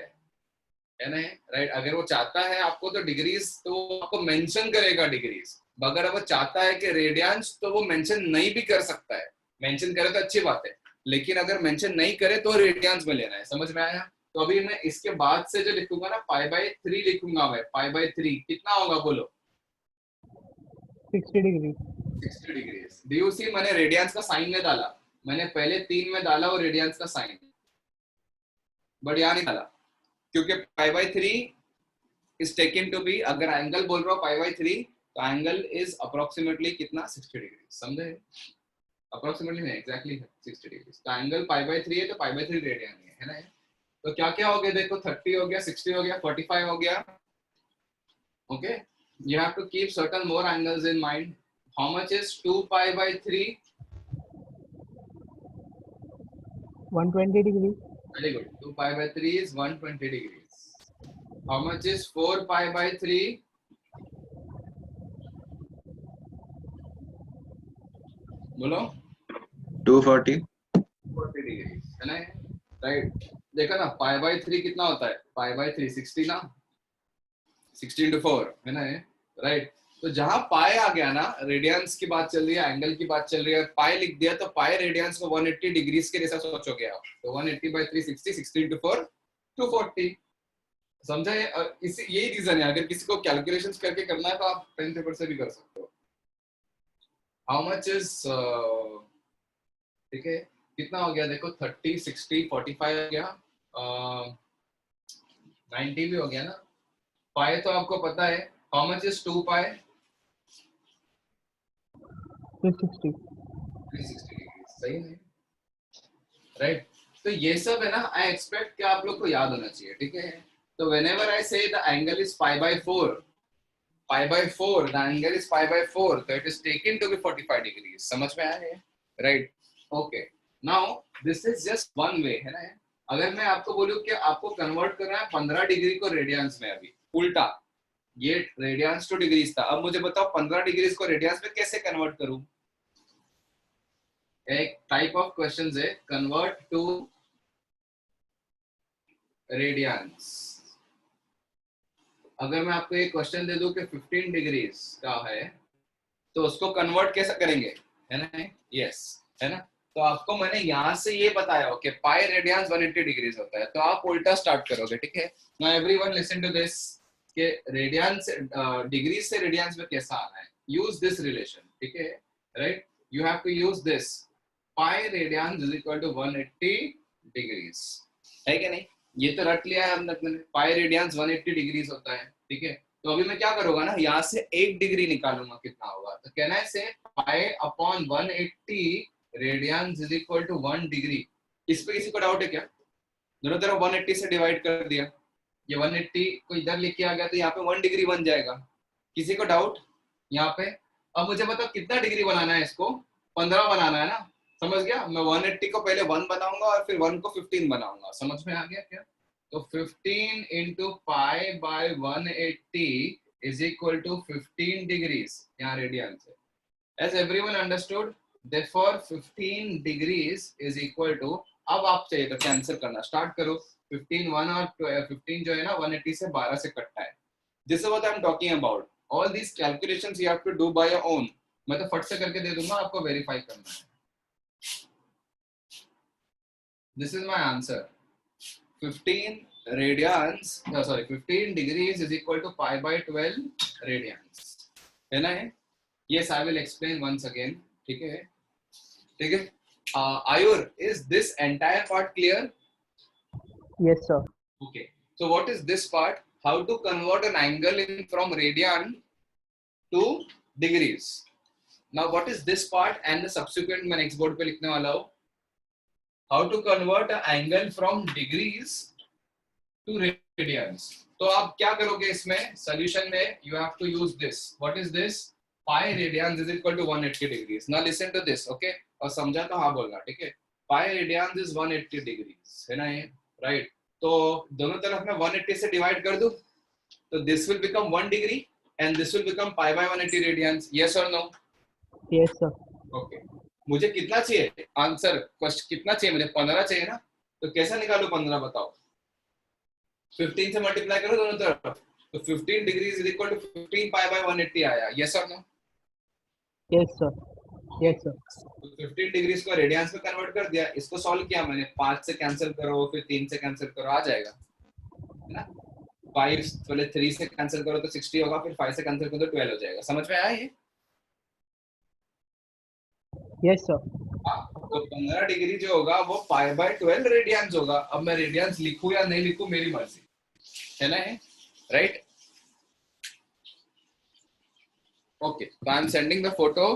है ना, राइट. अगर वो चाहता है आपको तो डिग्रीज, तो वो आपको मेंशन करेगा डिग्रीज. अगर वो चाहता है कि रेडियंस, तो वो मेंशन नहीं भी कर सकता है. मेंशन करे तो अच्छी बात है, लेकिन अगर मेंशन नहीं करे तो रेडियंस में लेना है. समझ में आया? तो अभी मैं इसके बाद से जो लिखूंगा ना, π/3 लिखूंगा मैं. π/3 कितना होगा बोलो? 60 degree. 60 degrees. Do you see, मैंने रेडियंस का साइन में डाला. मैंने पहले 3 में डाला और रेडियंस का साइन, बट यहाँ नहीं डाला, क्योंकि π/3 इज टेकन टू बी, अगर एंगल बोल रहा हूँ π/3, तो एंगल इज अप्रोक्सीमेटली कितना? 60 डिग्री. समझे? अप्रोक्सीमेटली नहीं, एग्जैक्टली 60 डिग्री. तो एंगल π/3 है, तो π/3 रेडियन है ना. तो क्या क्या हो गया देखो, 30 हो गया, 60 हो गया, 45 हो गया. Okay, you have to keep certain more angles in mind. How much is 2π/3? 120 degree. Very good. 2π/3 is 120 degrees. How much is 4π/3? बोलो. 240. 40 डिग्री, है ना, राइट. देखो ना, π/3 कितना होता है? π/3 60 ना, 16 to 4, है ना, राइट. तो जहां पाई आ गया ना, रेडियंस की बात चल रही है, एंगल की बात चल रही है, पाई लिख दिया, तो पाई रेडियंस को 180 डिग्रीज के जैसा सोचोगे आप. तो 180/3 60, 16 to 4 240. समझा? इसी यही रीजन है. अगर किसी को कैलकुलेशंस करके करना है, तो आप पेन पेपर से भी कर सकते हो. हाउ मच इज, ठीक है, कितना हो गया देखो, 30, 60, 45 हो गया, 90 भी हो गया ना. पाई तो आपको पता है. How much is 2π? 360. 360 डिग्री. सही है, राइट. तो ये सब है ना, आई एक्सपेक्ट कि आप लोग को याद होना चाहिए. ठीक है. तो whenever I say the angle is π/4, π/4, the angle is π/4, so it is taken to be 45 degrees. समझ में आया है? Right. Okay. Now this is just one way, है ना. अगर मैं आपको बोलूं कि आपको कन्वर्ट करना है 15 डिग्री को रेडियंस में, अभी उल्टा, ये रेडियंस टू डिग्रीज था. अब मुझे बताओ 15 डिग्रीज को रेडियंस में कैसे कन्वर्ट करूं? एक टाइप ऑफ क्वेश्चन है, कन्वर्ट टू रेडियंस. अगर मैं आपको एक क्वेश्चन दे दूं कि 15 डिग्रीज का है, तो उसको कन्वर्ट कैसे करेंगे, है ना. यस, है ना. तो आपको मैंने यहाँ से ये बताया हो कि पाई रेडियंस 180 डिग्रीज होता है, तो आप उल्टा स्टार्ट करोगे. ठीक है. Now everyone listen to this, कि रेडियंस डिग्रीज से रेडियंस में कैसा आना है. Use this relation. ठीक है, right. you have to use this pi radians is equal to 180 degrees, है कि नहीं? ये तो रट लिया है हमने, पाई रेडियंस 180 डिग्रीज होता है, ठीक है? तो अभी मैं क्या करूंगा ना, यहाँ से 1 डिग्री निकालूंगा, कितना होगा? तो कहना है से pi upon 180 radians is equal to 1 degree. इस पे किसी को डाउट है क्या? दोनों तरफ 180 से डिवाइड कर दिया, ये 180 को इधर लेके आ गया तो यहाँ पे 1 डिग्री बन जाएगा। किसी को डाउट यहाँ पे? अब मुझे बताओ कितना डिग्री बनाना है इसको? 15 बनाना है ना, समझ गया? मैं 180 को पहले 1 बनाऊंगा और फिर 1 को 15 बनाऊंगा, समझ में आ गया क्या? तो 15 into pi by 180 is equal to 15 degrees, यहाँ रेडियंस है। As everyone understood? Therefore 15 degrees is equal to, अब आप चाहिए तो कैंसिल करना स्टार्ट करो। 15 1 और 15 जो है ना 180 से 12 से कटता है। This is what I am talking about. All these calculations you have to do by your own. मैं तो फट से करके दे दूंगा, आपको वेरीफाई करना है। This is my answer. 15 radians, no, sorry, 15 degrees is equal to pi by 12 radians. है ना? है? Yes, I will explain once again. ठीक है? ठीक है? Ayur, is this entire part clear? Yes, sir. Okay. So what is this part? How to convert an angle in from radian to degrees. Now what is this part and the subsequent मैं next board पे लिखने वाला हूँ. How to convert an angle from degrees to radians. तो आप क्या करोगे इसमें? Solution में you have to use this. What is this? Pi radians is equal to 180 degrees. Now listen to this, okay? और समझा तो हाँ बोलना, ठीक है? Pi radians is 180 degrees, है ना ये? Right? तो दोनों तरफ मैं 180 से divide कर दूँ, तो this will become 1 degree and this will become pi by 180 radians. Yes or no? Yes, sir. Okay. मुझे कितना चाहिए? आंसर कितना चाहिए मुझे? 15 चाहिए ना? तो कैसा निकालू 15 बताओ? 15 से मल्टीप्लाई करो दोनों तरफ, तो 15 degrees is equal to 15 pi by 180 आया। यस और no? Yes, sir. Yes, sir. तो 15 डिग्रीज को रेडियंस में कन्वर्ट कर दिया। इसको सॉल्व किया मैंने, 5 से कैंसिल करो, फिर 3 से कैंसिल करो, आ जाएगा, है ना? 5 पहले 3 से कैंसिल करो तो 60 होगा, फिर 5 से कैंसिल करो तो 12 हो जाएगा। समझ में आया ये? Yes, sir. तो 15 डिग्री जो होगा वो पाई बाय 12 रेडियंस होगा। अब मैं रेडियंस लिखूं या नहीं लिखूं मेरी मर्जी, है ना? है राइट? ओके, तो I am sending the photo.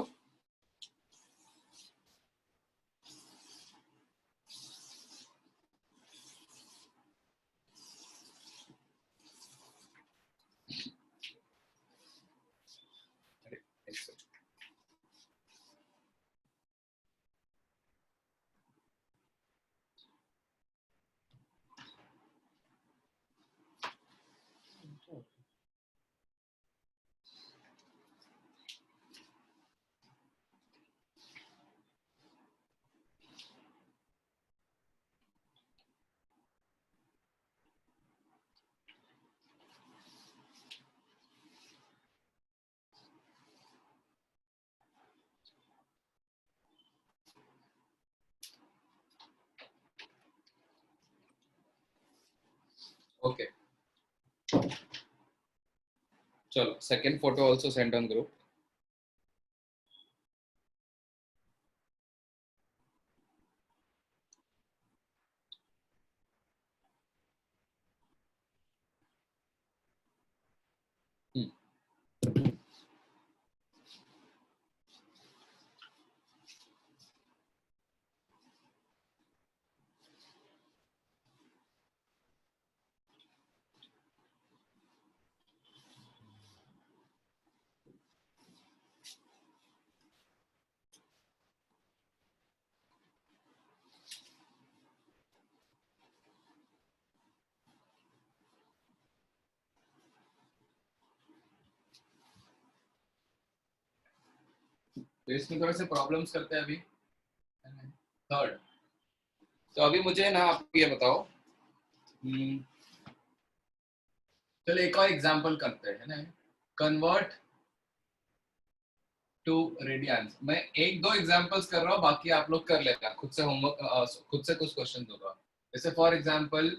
Okay, चलो second photo also send on group. तो इसमें थोड़े से प्रॉब्लम्स करते हैं अभी। थर्ड, तो अभी मुझे ना आप ये बताओ, चलो एक और एग्जांपल करते हैं ना, कन्वर्ट टू रेडियंस। मैं एक दो एग्जांपल्स कर रहा हूँ, बाकी आप लोग कर लेना खुद से होमवर्क, खुद से कुछ क्वेश्चन होगा। जैसे फॉर एग्जांपल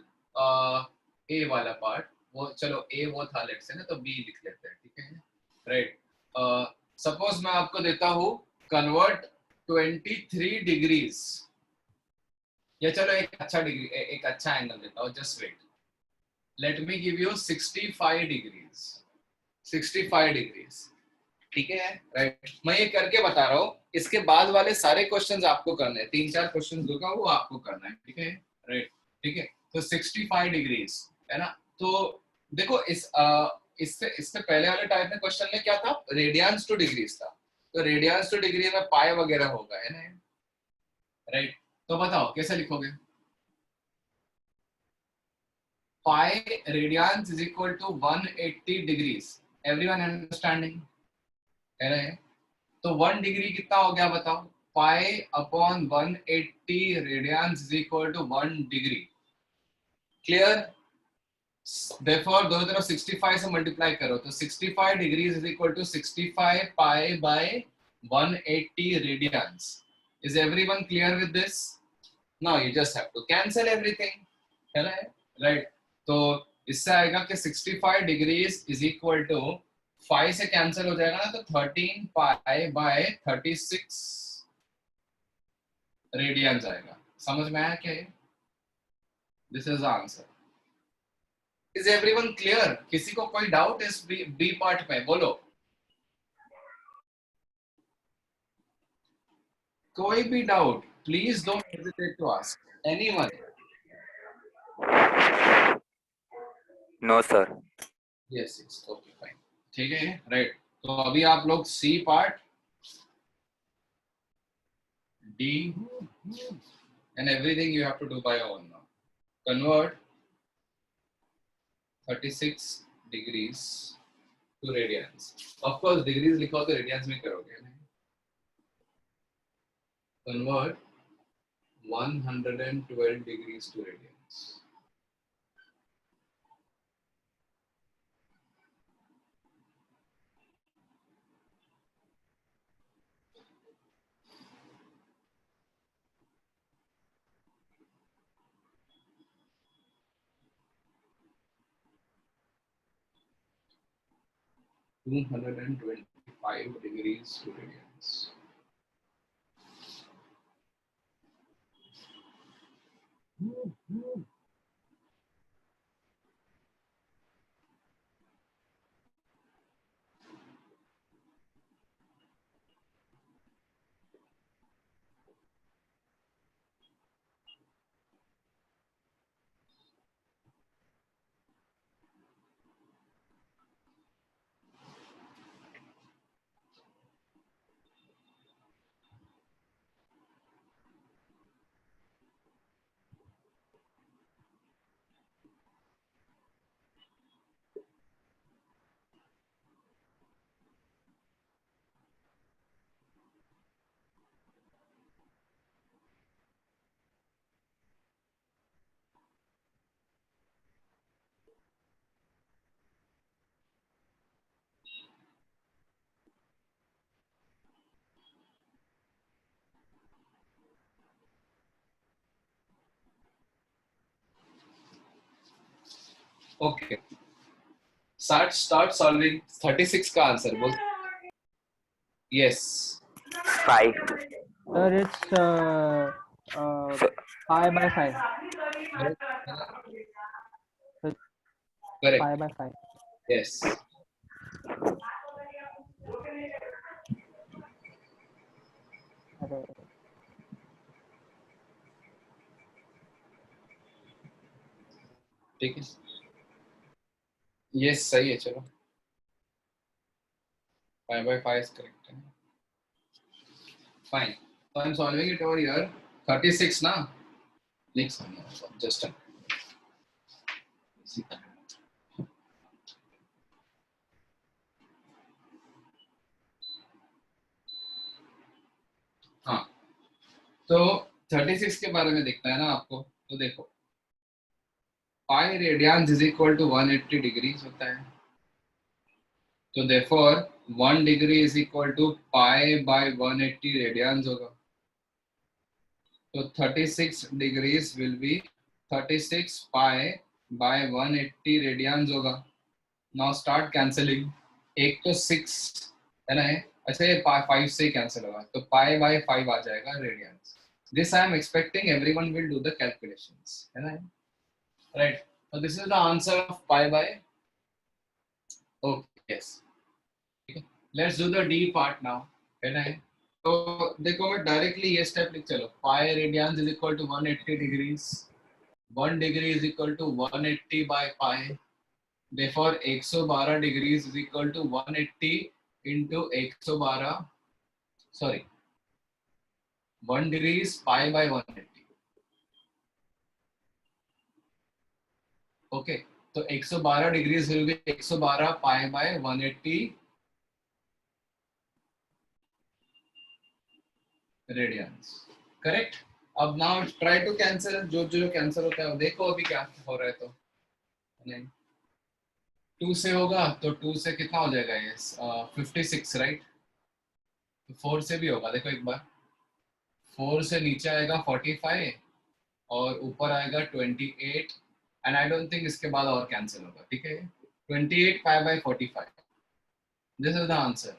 ए वाला पार्ट, वो चलो ए वो था लेट्स से ना, तो बी लिख लेते हैं, ठीक है? राइट? सपोज मैं आपको देता हूँ कन्वर्ट 23 डिग्रीज, या चलो एक अच्छा डिग्री, एक अच्छा एंगल देता हूँ, just wait, let me give you 65 degrees, 65 degrees, ठीक है, राइट। मैं ये करके बता रहा हूँ, इसके बाद वाले सारे क्वेश्चंस आपको करने हैं, 3-4 क्वेश्चंस दूंगा वो आपको करना है, ठीक है, राइट, ठीक है। तो 65 डिग्रीज है ना। तो देखो इससे पहले वाले टाइप में क्वेश्चन में क्या था, रेडियंस टू डिग्रीज था, तो रेडियंस टू डिग्री में पाई वगैरह होगा, है ना, राइट। तो बताओ कैसे लिखोगे, pi radians is equal to 180 degrees, everyone understanding, है ना। तो 1 डिग्री कितना हो गया बताओ, pi upon 180 radians is equal to 1 degree, clear. Therefore दोनों तरफ 65 से मल्टीप्लाई करो, तो 65 degrees is equal to 65 pi by 180 radians. Is everyone clear with this? Now you just have to cancel everything, है ना, राइट। तो इससे आएगा कि 65 डिग्रीज इज इक्वल टू 5 से कैंसिल हो जाएगा ना, तो 13 पाई बाय 36 रेडियंस आएगा। समझ में आया क्या ये? This is the answer. Is everyone clear? किसी को कोई डाउट इस बी पार्ट में? बोलो, कोई भी doubt, please don't hesitate to ask anyone. No sir. Yes yes, okay fine, ठीक है, राइट। तो अभी आप लोग C part, D and everything you have to do by your own now. Convert 36 degrees to radians, of course degrees लिखो तो radiance में करोगे। Convert 112 degrees to radians. $225 degrees to radians. Okay. Start solving 36 का answer बोल। Yes. 5. Sir, it's pi by 5. Correct. Pi by 5. Yes. अरे ठीक है, yes सही है, चलो 5/5 is correct. Fine. So I'm solving it over here. 36 ना, next just a हाँ, तो 36 के बारे में देखना है ना आपको, तो देखो pi radians is equal to 180 degrees होता है, तो therefore 1 degree is equal to pi by 180 radians होगा, तो 36 degrees will be 36 pi by 180 radians होगा। नाउ स्टार्ट कैंसलिंग, एक तो 6 है ना, अच्छा ये 5 से कैंसिल होगा तो पाई बाय 5 आ जाएगा radians. This I am expecting everyone will do the calculations, है ना? Right. So this is the answer of pi by. Okay, yes. Okay. Let's do the D part now. है ना? तो देखो मैं डायरेक्टली ये स्टेप लिख चलो. Pi radians is equal to 180 degrees. 1 degree is equal to 180 by pi. Therefore 112 degrees is equal to 180 into 112. Sorry. 1 degree is pi by 180. Okay. तो 112 degrees will be 112 pi by 180 radians. Correct. अब now try to cancel. जो जो cancel होता है देखो अभी क्या हो रहा है. तो नहीं 2 से होगा तो 2 से कितना हो जाएगा ये 56 राइट. 4 से भी होगा. देखो एक बार 4 से नीचे आएगा 45 और ऊपर आएगा 28 एंड आई डोंट थिंक इसके बाद और कैंसिल होगा. ठीक है. 28 pi by 45. This is the answer.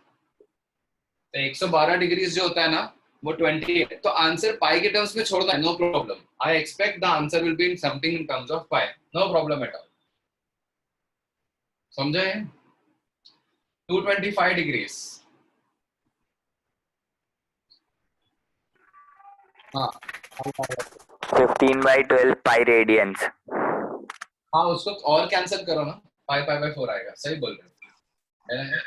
तो 112 डिग्रीज जो होता है ना वो 28. तो आंसर पाई के टर्म्स में छोड़ना है. No problem. I expect the answer will be in something in terms of pi. No problem at all. समझे? 225 डिग्रीज. हाँ 15 by 12 pi radians. हाँ उसको और कैंसिल करो ना. पाई पाई बाय 4 आएगा. सही बोल रहे हो.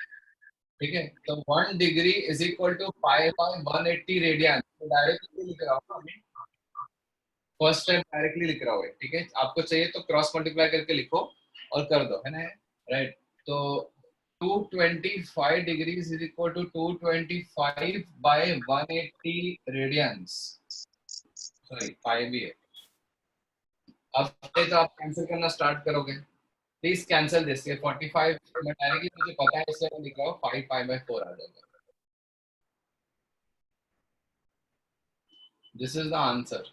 ठीक है. तो 1 degree is equal to pi by 180 radian. तो डायरेक्टली लिख रहा हूँ. फर्स्ट स्टेप डायरेक्टली लिख रहा हूँ. ठीक है. आपको चाहिए तो क्रॉस मल्टीप्लाई करके लिखो और कर दो, है ना? राइट. तो 225 degrees is equal to 225 by 180 radians. Sorry pi भी है. अब तो आप कैंसिल करना स्टार्ट करोगे. Please cancel this. 45 मैं डायरेक्टली मुझे पता है इसलिए मैं लिख रहा हूँ 5 पाई बाय 4 आ जाएगा. This is the answer.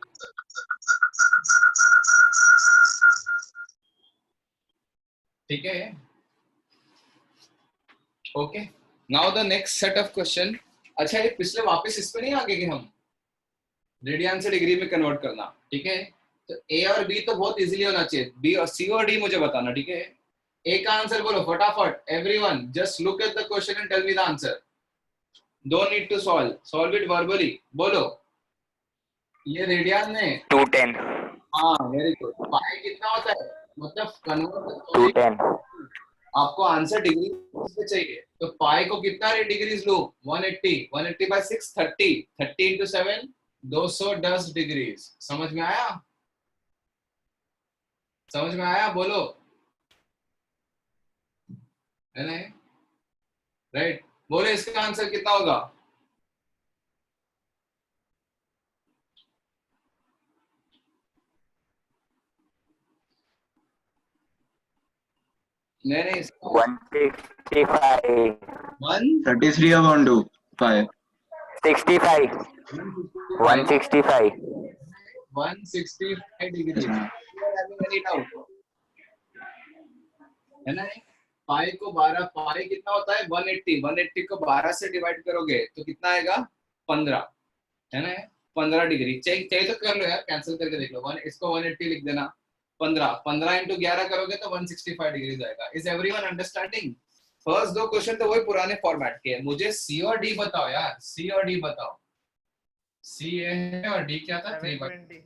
ठीक है. Okay. Now the next set of question. अच्छा ये पिछले वापस इस पे नहीं आ गए कि हम रेडियन से डिग्री में कन्वर्ट करना. ठीक है. तो ए और बी तो बहुत इजीली होना चाहिए. बी और सी और डी मुझे बताना. ठीक है. ए का आंसर बोलो फटाफट. Everyone just look at the question and tell me the answer. Don't need to solve it verbally. बोलो. ये रेडियन में 210. हाँ वेरी गुड. पाई कितना होता है मतलब कन्वर्ट 210. आपको आंसर डिग्री पे चाहिए. तो पाई को कितना डिग्रीज लो. 180. 180 बाय 6 30. 30 into 7 210 degrees. समझ में आया? समझ में आया? बोलो. है ना? राइट. बोलो इसका आंसर कितना होगा. नहीं 165. 33 upon 2 5. 65. 165. 165 डिग्री. है ना? पाई को 12. पाई कितना होता है 180. 180 को 12 से डिवाइड करोगे तो कितना आएगा 15. है ना? 15 डिग्री. चाहिए तो कर लो यार. कैंसिल करके देख लो. इसको 180 लिख देना. 15 इंटू 11 करोगे तो 165 डिग्री आएगा. Is everyone understanding? फर्स्ट दो क्वेश्चन तो वही पुराने फॉर्मेट के हैं. मुझे सी और डी बताओ यार. सी और डी बताओ. सी ए है और डी क्या था? 720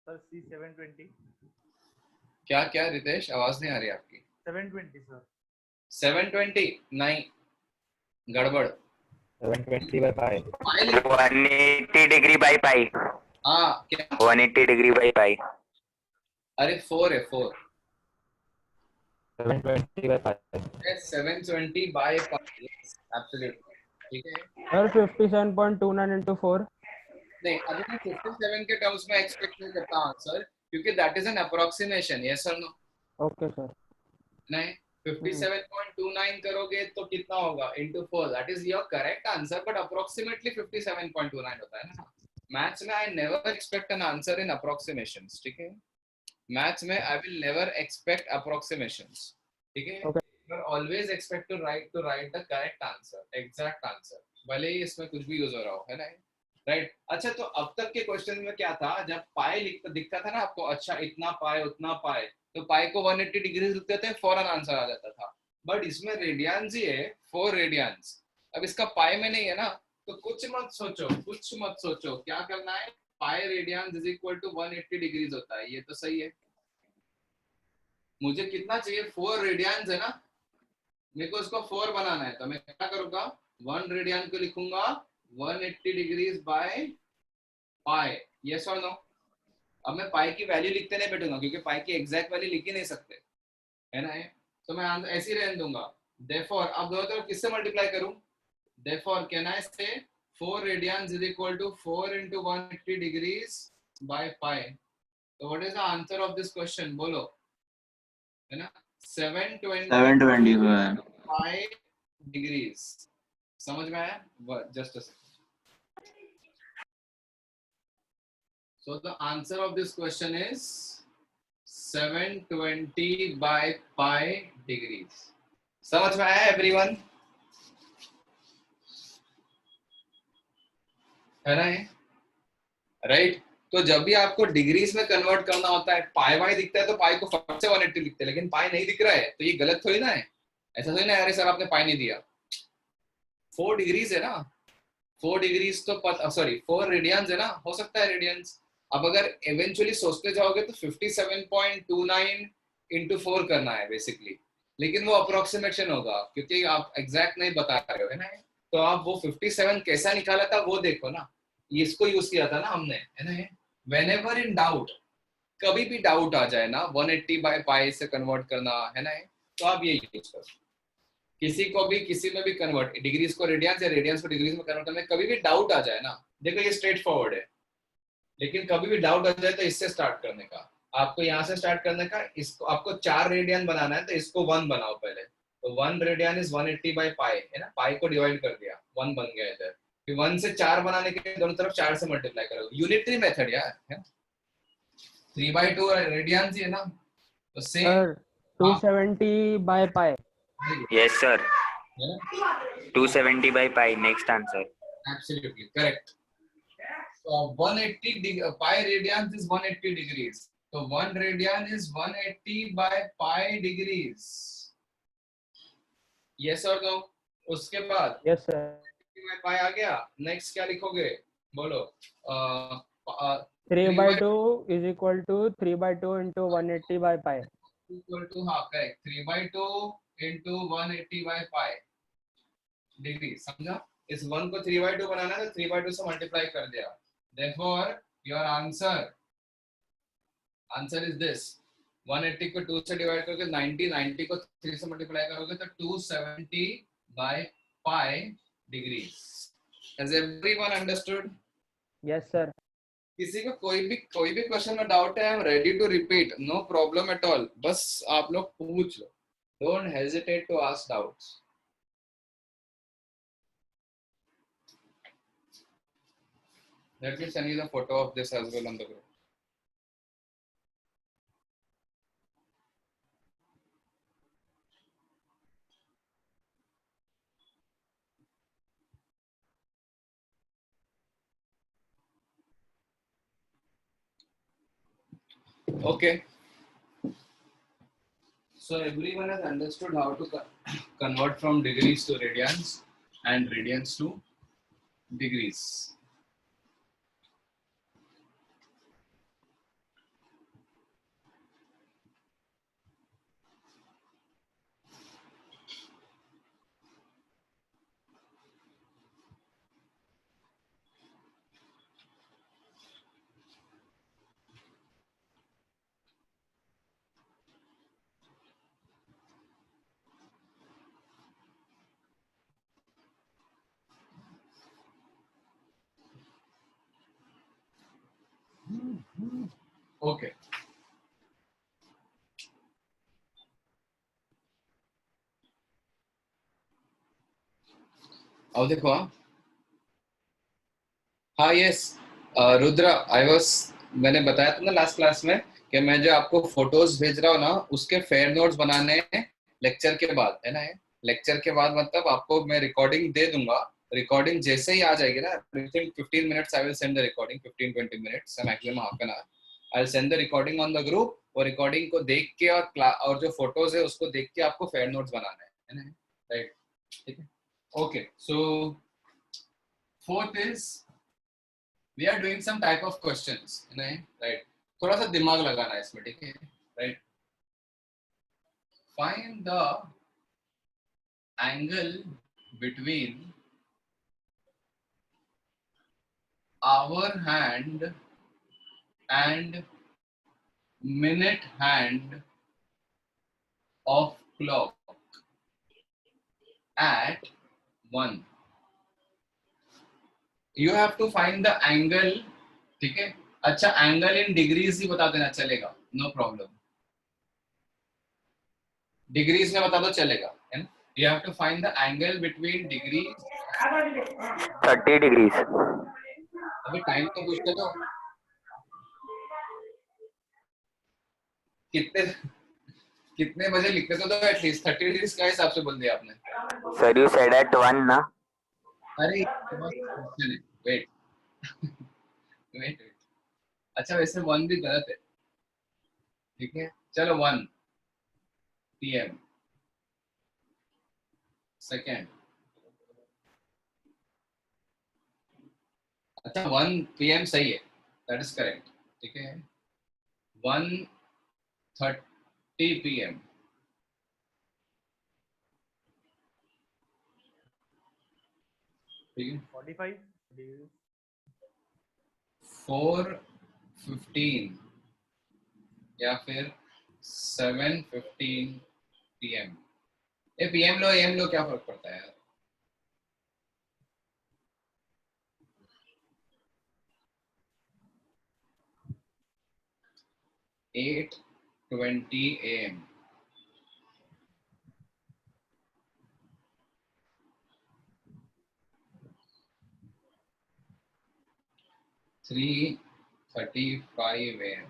सर. सी 720. क्या क्या रितेश आवाज नहीं आ रही आपकी. 720 सर. 720 नहीं गड़बड़. 720 by pi. पाई लिख. 180 degree by pi. हाँ क्या. 180 degree by pi. अरे 4 है 4. 720 by pi. 720 by pi. Absolutely. ठीक है. Sir, 57.29 into 4. नहीं अभी मैं 57 के टर्म्स में एक्सपेक्ट नहीं करता आंसर क्योंकि that is an approximation. Yes और नो. Okay, sir. नहीं 57.29 करोगे तो कितना होगा into 4. That is your correct answer but approximately 57.29 होता है ना. मैथ्स में I never expect an answer in approximations. ठीक है. मैथ्स में I will never expect approximations. ठीक है. Okay. you're always expect to write the correct answer, exact answer, भले ही इसमें कुछ भी यूज हो रहा हो, है ना, राइट। अच्छा, तो अब तक के क्वेश्चन में क्या था, जब पाई दिखता था ना आपको, अच्छा इतना पाई उतना पाई, तो पाई को 180 डिग्री लिखते थे, फौरन आंसर आ जाता था। बट इसमें रेडियंस ही है, 4 रेडियंस। अब इसका पाई में नहीं है ना, तो कुछ मत सोचो, क्या करना है, pi radians is equal to 180 degrees होता है, ये तो सही है। मुझे कितना चाहिए, 4 रेडियंस है ना, मेरे को इसको 4 बनाना है, तो मैं क्या करूंगा, 1 रेडियन को लिखूंगा 180 डिग्रीज बाय पाई, यस और नो। अब मैं पाई की वैल्यू लिखते नहीं बैठूंगा, क्योंकि पाई की एग्जैक्ट वैल्यू लिख ही नहीं सकते, है ना, तो मैं ऐसे ही रहने दूंगा। देयरफॉर अब दोनों तरफ किससे मल्टीप्लाई करूं, therefore can I say 4 radians is equal to 4 into 180 degrees by pi. तो what is the answer of this question, बोलो, है ना, 725 डिग्रीज। समझ में आया, just a second. So the answer of this question is 720 by pi degrees. समझ में आया everyone? है ना, राइट। तो जब भी आपको डिग्रीज में कन्वर्ट करना होता है, पाई वाई दिखता है तो पाई को फट से 180 लिखते हैं, लेकिन पाई नहीं दिख रहा है तो ये गलत थोड़ी ना है, ऐसा थोड़ी ना, अरे सर आपने पाई नहीं दिया, 4 डिग्रीज है ना, 4 डिग्रीज तो सॉरी 4 रेडियंस है ना, हो सकता है रेडियंस। अब अगर इवेंचुअली सोचते जाओगे तो 57.29 into 4 करना है बेसिकली, लेकिन वो अप्रोक्सीमेशन होगा क्योंकि आप एग्जैक्ट नहीं बता रहे हो, है ना। तो आप वो 57 कैसा निकाला था वो देखो ना, इसको यूज किया था ना हमने, है ना। व्हेनेवर इन डाउट, कभी भी डाउट आ जाए ना 180 बाय पाई से कन्वर्ट करना, है ना, तो आप ये यूज करो। किसी को भी किसी में भी कन्वर्ट, डिग्रीज को रेडियंस या रेडियंस को डिग्रीज में कन्वर्ट करने, कभी भी डाउट आ जाए ना, देखो ये स्ट्रेट फॉरवर्ड है, लेकिन कभी भी डाउट आ जाए तो इससे स्टार्ट करने का, आपको यहाँ से स्टार्ट करने का, इसको आपको 4 रेडियन बनाना है तो इसको 1 बनाओ पहले, तो 1 रेडियन इज 180 बाय पाई, है ना, पाई को डिवाइड कर दिया, 1 बन गया इधर, फिर 1 से 4 बनाने के लिए दोनों तरफ 4 से मल्टीप्लाई करोगे, यूनिटरी मेथड यार, है 3/2 रेडियंस ही है ना, तो same sir 270 by pi. Yes, sir. 270 by pi. Next answer. Absolutely correct. So 180 pi radians is 180 degrees. So 1 radian is 180 by pi degrees. Yes or no? उसके बाद Yes sir. pi आ गया, next क्या लिखोगे, बोलो। 3/2 is equal to 3/2 into 180 by pi. Equal to, हाँ correct, 3/2 into 180 by pi degree, समझा। इस 1 को 3/2 बनाना है तो 3/2 से मल्टीप्लाई कर दिया, therefore your answer is this, 180 को 2 से डिवाइड करके 90 को 3 से मल्टीप्लाई करोगे तो 270 by pi degrees. Has everyone understood? Yes sir. किसी को कोई भी क्वेश्चन में डाउट है, I am ready to repeat, no problem at all, बस आप लोग पूछ लो, don't hesitate to ask doubts. Let me send you the photo of this as well on the group. Okay. So everyone has understood how to convert from degrees to radians and radians to degrees. Okay. अब देखो, हाँ yes Rudra, मैंने बताया था ना last class में कि मैं जो आपको फोटोज भेज रहा हूँ ना, उसके फेयर नोट्स बनाने लेक्चर के बाद, है ना? लेक्चर के बाद मतलब आपको मैं रिकॉर्डिंग दे दूंगा, रिकॉर्डिंग जैसे ही आ जाएगी ना, within 15 minutes I will send the recording, 15-20 minutes, maximum half an hour, I will send the recording on the group, और रिकॉर्डिंग को देख के और जो फोटोज है उसको देख के आपको फेयर नोट्स बनाना है ना? राइट, ठीक है, okay. So fourth is we are doing some type of questions, है ना? राइट, थोड़ा सा दिमाग लगाना है इसमें, ठीक है? Right, find the angle between hour hand and minute hand of clock at 1. You have to find the angle, ठीक है? अच्छा, एंगल इन डिग्रीज ही बता देना चलेगा, नो प्रॉब्लम, डिग्रीज में बता दो चलेगा, है ना? You have to find the angle between degrees. 30 degrees. अभी टाइम तो पूछते तो कितने कितने बजे लिखते तो एटलीस्ट 30 डिग्रीज का हिसाब से बोल दिया आपने। Sir, you said at 1 ना? अरे क्वेश्चन है, वेट वेट, अच्छा वैसे 1 भी गलत है, ठीक है? चलो 1 PM सेकेंड, अच्छा 1 PM सही है, दैट इज करेक्ट, ठीक है? 1:30 PM, ठीक है? 45 degrees. 4:15 या फिर 7:15 PM। ये PM लो AM लो, क्या फर्क पड़ता है यार? 8:20 AM, थ्री 35 AM,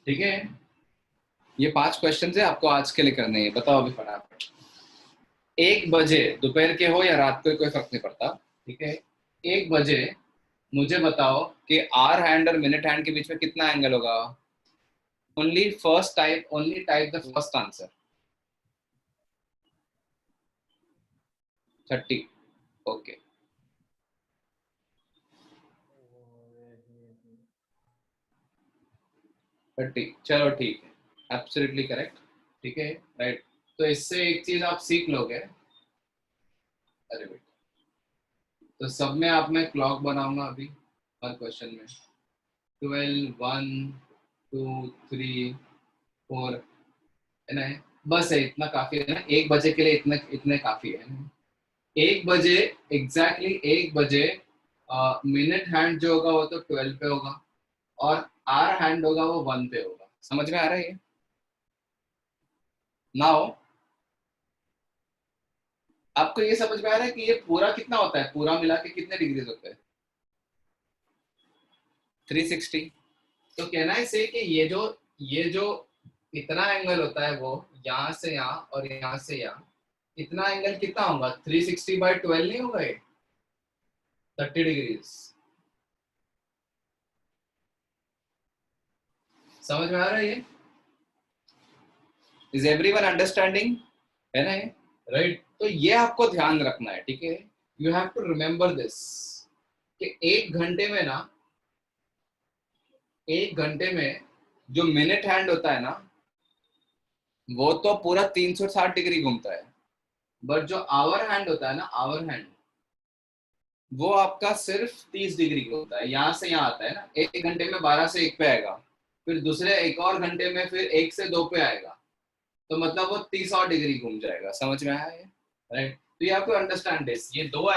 ठीक है? ये 5 क्वेश्चन है आपको आज के लिए करने हैं, बताओ अभी फटाफट। 1 बजे, दोपहर के हो या रात को, कोई फर्क नहीं पड़ता, ठीक है? 1 बजे मुझे बताओ कि आवर हैंड और मिनट हैंड के बीच में कितना एंगल होगा? Only type the first answer. 30, okay, 30, चलो ठीक है, एब्सोल्युटली करेक्ट, ठीक है? राइट, तो इससे एक चीज आप सीख लोगे, अरे बेटा, तो सब में आप मैं क्लॉक बनाऊंगा अभी हर क्वेश्चन में, 12, 1, 2, 3, 4, है ना? बस है, इतना काफी है ना 1 बजे के लिए, इतने काफी है ना? 1 बजे एग्जैक्टली 1 बजे मिनट हैंड जो होगा वो तो 12 पे होगा, और आवर हैंड होगा वो 1 पे होगा। समझ में आ रहा है ये? नाउ आपको ये समझ में आ रहा है कि ये पूरा कितना होता है, पूरा मिला के कितने डिग्रीज होते हैं? 360। तो कहना है से कि ये जो इतना एंगल होता है वो यहाँ से यहाँ और यहाँ से यहाँ, इतना एंगल कितना होगा? 360/12 नहीं होगा ये? 30 डिग्रीज। समझ में आ रहा है ये? इज एवरीवन अंडरस्टैंडिंग, है ना ये? राइट, तो ये आपको ध्यान रखना है, ठीक है? You have to remember this कि 1 घंटे में जो मिनट हैंड होता है ना, वो तो पूरा 360 डिग्री घूमता है, बट जो आवर हैंड होता है ना, आवर हैंड, वो आपका सिर्फ 30 डिग्री का होता है। यहाँ से यहाँ आता है ना, 1 घंटे में 12 से 1 पे आएगा, फिर दूसरे एक और घंटे में फिर 1 से 2 पे आएगा, तो मतलब वो 30 और डिग्री घूम जाएगा। समझ में आया ये? राइट, तो you have to understand this. ये दो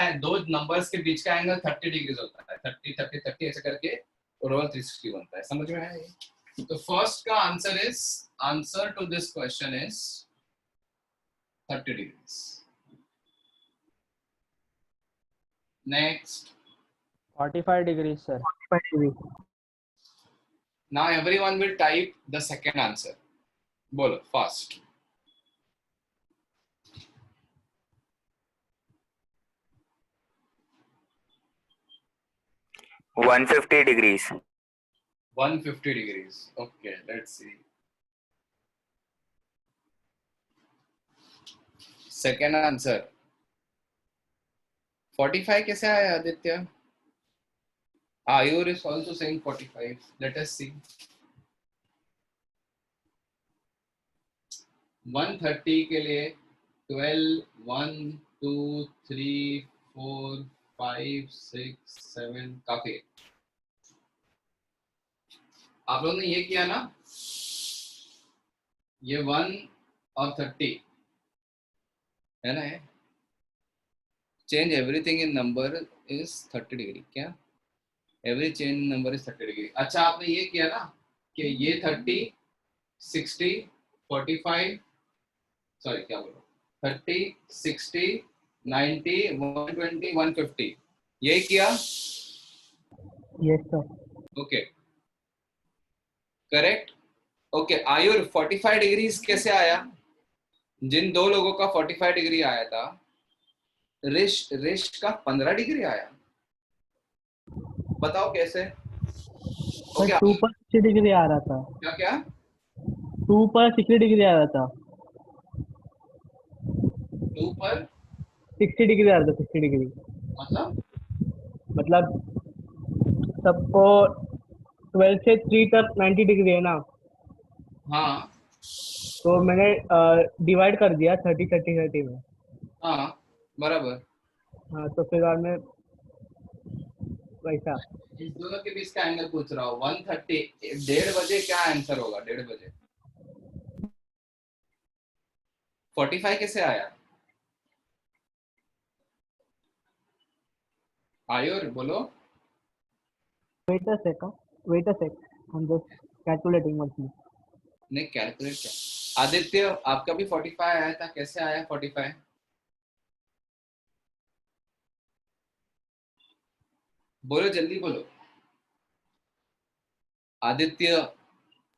नंबर्स के बीच का एंगल 30 डिग्री होता है, 30 30 30 ऐसे करके ओवरऑल 360 बनता है। समझ में आया ये? तो फर्स्ट का answer to this question is 30 degrees. Next 45 degrees, sir. Now everyone will type the second answer. Bolo fast. $150. 150 degrees. Okay, let's see. Second answer. 45 कैसे आया Aditya? Ayur is also saying 45. Let us see. 130 के लिए 12, 1, 2, 3, 4, 5, 6, 7 काफी। आप लोगों ने ये किया ना, ये 1 और 30 है ना? Change everything in number is 30 degree. क्या every change number is 30 degree? अच्छा, आपने ये किया ना कि ये 30, 60, 45, सॉरी क्या बोलो, 30, 60, 90, 120, 150 यही किया? Yes sir. Okay, correct. Okay, your 45 degrees कैसे आया? जिन दो लोगों का 45 डिग्री आया था, रिश का 15 डिग्री आया। बताओ कैसे? ओके, 2 पर 60 डिग्री आ रहा था। क्या क्या? 2 पर 60 डिग्री आ रहा था। 2 पर 60 डिग्री आ रहा था। 60 डिग्री मतलब सबको 12 से 3 तक 90 डिग्री है ना, हाँ तो मैंने डिवाइड कर दिया 30 30 30 में। हाँ बराबर। हाँ, तो फिर बाद में वैसा। इस दोनों के बीच का एंगल पूछ रहा हूँ। 130 1:30 बजे क्या आंसर होगा? 1:30 बजे 45 कैसे आया? आयुर बोलो। Wait a sec, I'm just calculating one thing. नहीं, कैलकुलेट क्या? आदित्य, आपका भी 45 आया था, कैसे आया 45? बोलो, जल्दी बोलो। आदित्य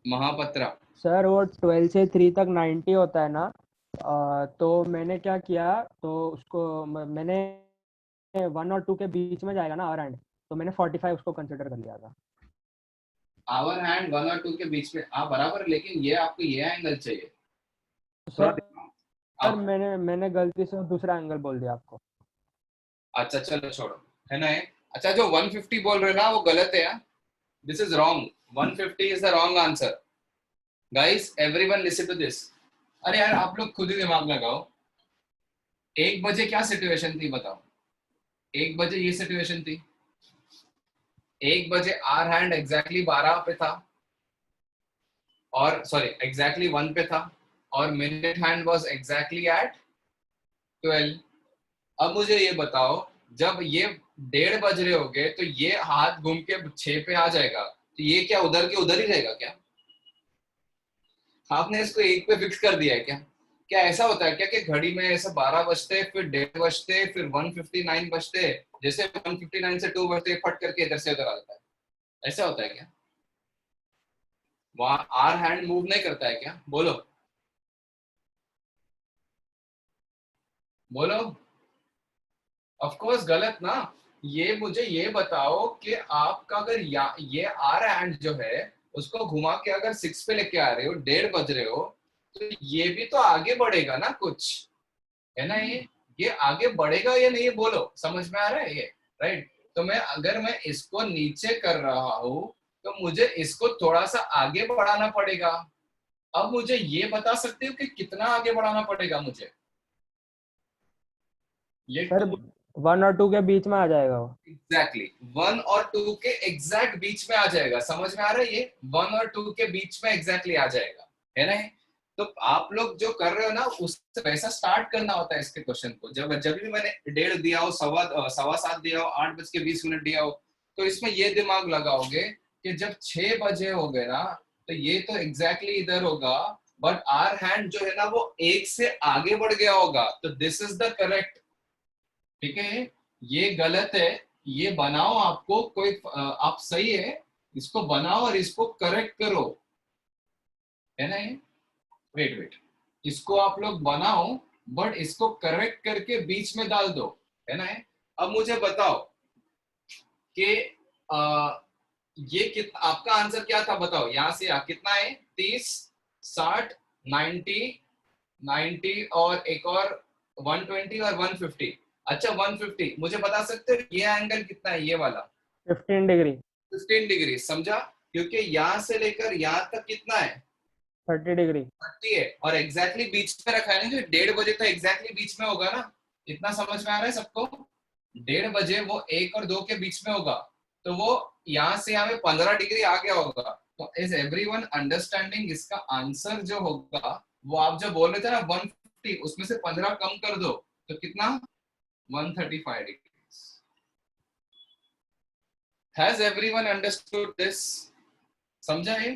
महापत्रा। सर वो 12 से 3 तक 90 होता है ना, तो मैंने क्या किया, तो उसको मैंने 1 और 2 के बीच में जाएगा ना आवर एंड, तो मैंने 45 उसको कंसिडर कर लिया था। आवर हैंड 1 और 2 के बीच में, हाँ बराबर, लेकिन ये आपको ये एंगल चाहिए थोड़ा सर आप, मैंने गलती से दूसरा एंगल बोल दिया आपको। अच्छा चलो छोड़ो, है ना ये? अच्छा, जो 150 बोल रहे हो ना वो गलत है यार। This is wrong. 150 is the wrong answer. Guys, everyone listen to this. अरे यार, आप लोग खुद ही दिमाग लगाओ। 1 बजे क्या सिचुएशन थी बताओ? 1 बजे ये सिचुएशन थी। 1 बजे आर हैंड एग्जैक्टली 12 पे था, और सॉरी एग्जैक्टली 1 पे था, और minute hand was exactly at 12। अब मुझे ये बताओ, जब ये 1:30 बज रहे होंगे तो ये हाथ घूम के 6 पे आ जाएगा, तो ये क्या उधर के उधर ही रहेगा क्या? आपने इसको 1 पे फिक्स कर दिया है क्या? क्या ऐसा होता है क्या कि घड़ी में ऐसे 12 बजते, फिर 1:30 बजते, फिर 159 बजते, जैसे 159 से 2 बजते फट करके इधर से उधर आ जाता है? ऐसा होता है क्या? वहां आर हैंड मूव नहीं करता है क्या? बोलो बोलो। ऑफ कोर्स गलत ना। ये मुझे ये बताओ कि आपका अगर ये आर हैंड जो है उसको घुमा के अगर 6 पे लेके आ रहे हो, 1:30 बज रहे हो, तो ये भी तो आगे बढ़ेगा ना कुछ, है ना? ये आगे बढ़ेगा या नहीं, बोलो। समझ में आ रहा है ये? राइट। तो अगर मैं इसको नीचे कर रहा हूं तो मुझे इसको थोड़ा सा आगे बढ़ाना पड़ेगा। अब मुझे ये बता सकते हो कि कितना आगे बढ़ाना पड़ेगा मुझे? ये सर 1 और 2 के बीच में आ जाएगा वो। एग्जैक्टली 1 और 2 के एग्जैक्ट बीच में आ जाएगा। समझ में आ रहा है? ये 1 और 2 के बीच में एग्जैक्टली आ जाएगा, है ना? तो आप लोग जो कर रहे हो ना, उससे वैसा स्टार्ट करना होता है इसके क्वेश्चन को। जब भी मैंने 1:30 दिया हो, 7:15 दिया हो, 8:20 दिया हो, तो इसमें ये दिमाग लगाओगे कि जब 6 बजे हो गए ना, तो ये तो एग्जैक्टली इधर होगा, बट आर हैंड जो है ना वो 1 से आगे बढ़ गया होगा, तो दिस इज द करेक्ट। ठीक है, ये गलत है, ये बनाओ आपको कोई आप सही है, इसको बनाओ और इसको करेक्ट करो, है ना ये? वेट, इसको आप लोग बनाओ बट इसको करेक्ट करके बीच में डाल दो, है ना ये? अब मुझे बताओ कि ये आपका आंसर क्या था बताओ, यहाँ से कितना है? 30, 60, 90, 90 और एक और 120 और 150। अच्छा 150 मुझे बता सकते हो ये एंगल कितना है? ये वाला 15 डिग्री 15 डिग्री, समझा? क्योंकि यहाँ से लेकर यहाँ तक कितना है? 30 डिग्री 30 है और एग्जैक्टली बीच में रखा है ना, जो 1:30 बजे तो एग्जैक्टली बीच में होगा ना। इतना समझ में आ रहा है सबको? 1:30 बजे वो 1 और 2 के बीच में होगा, तो वो यहाँ से यहाँ पे 15 डिग्री आ गया होगा। तो इज एवरीवन अंडरस्टैंडिंग? इसका आंसर जो होगा वो आप जो बोल रहे थे ना 150, उसमें से 15 कम कर दो तो कितना? 135 degree. Has everyone understood this? समझा है?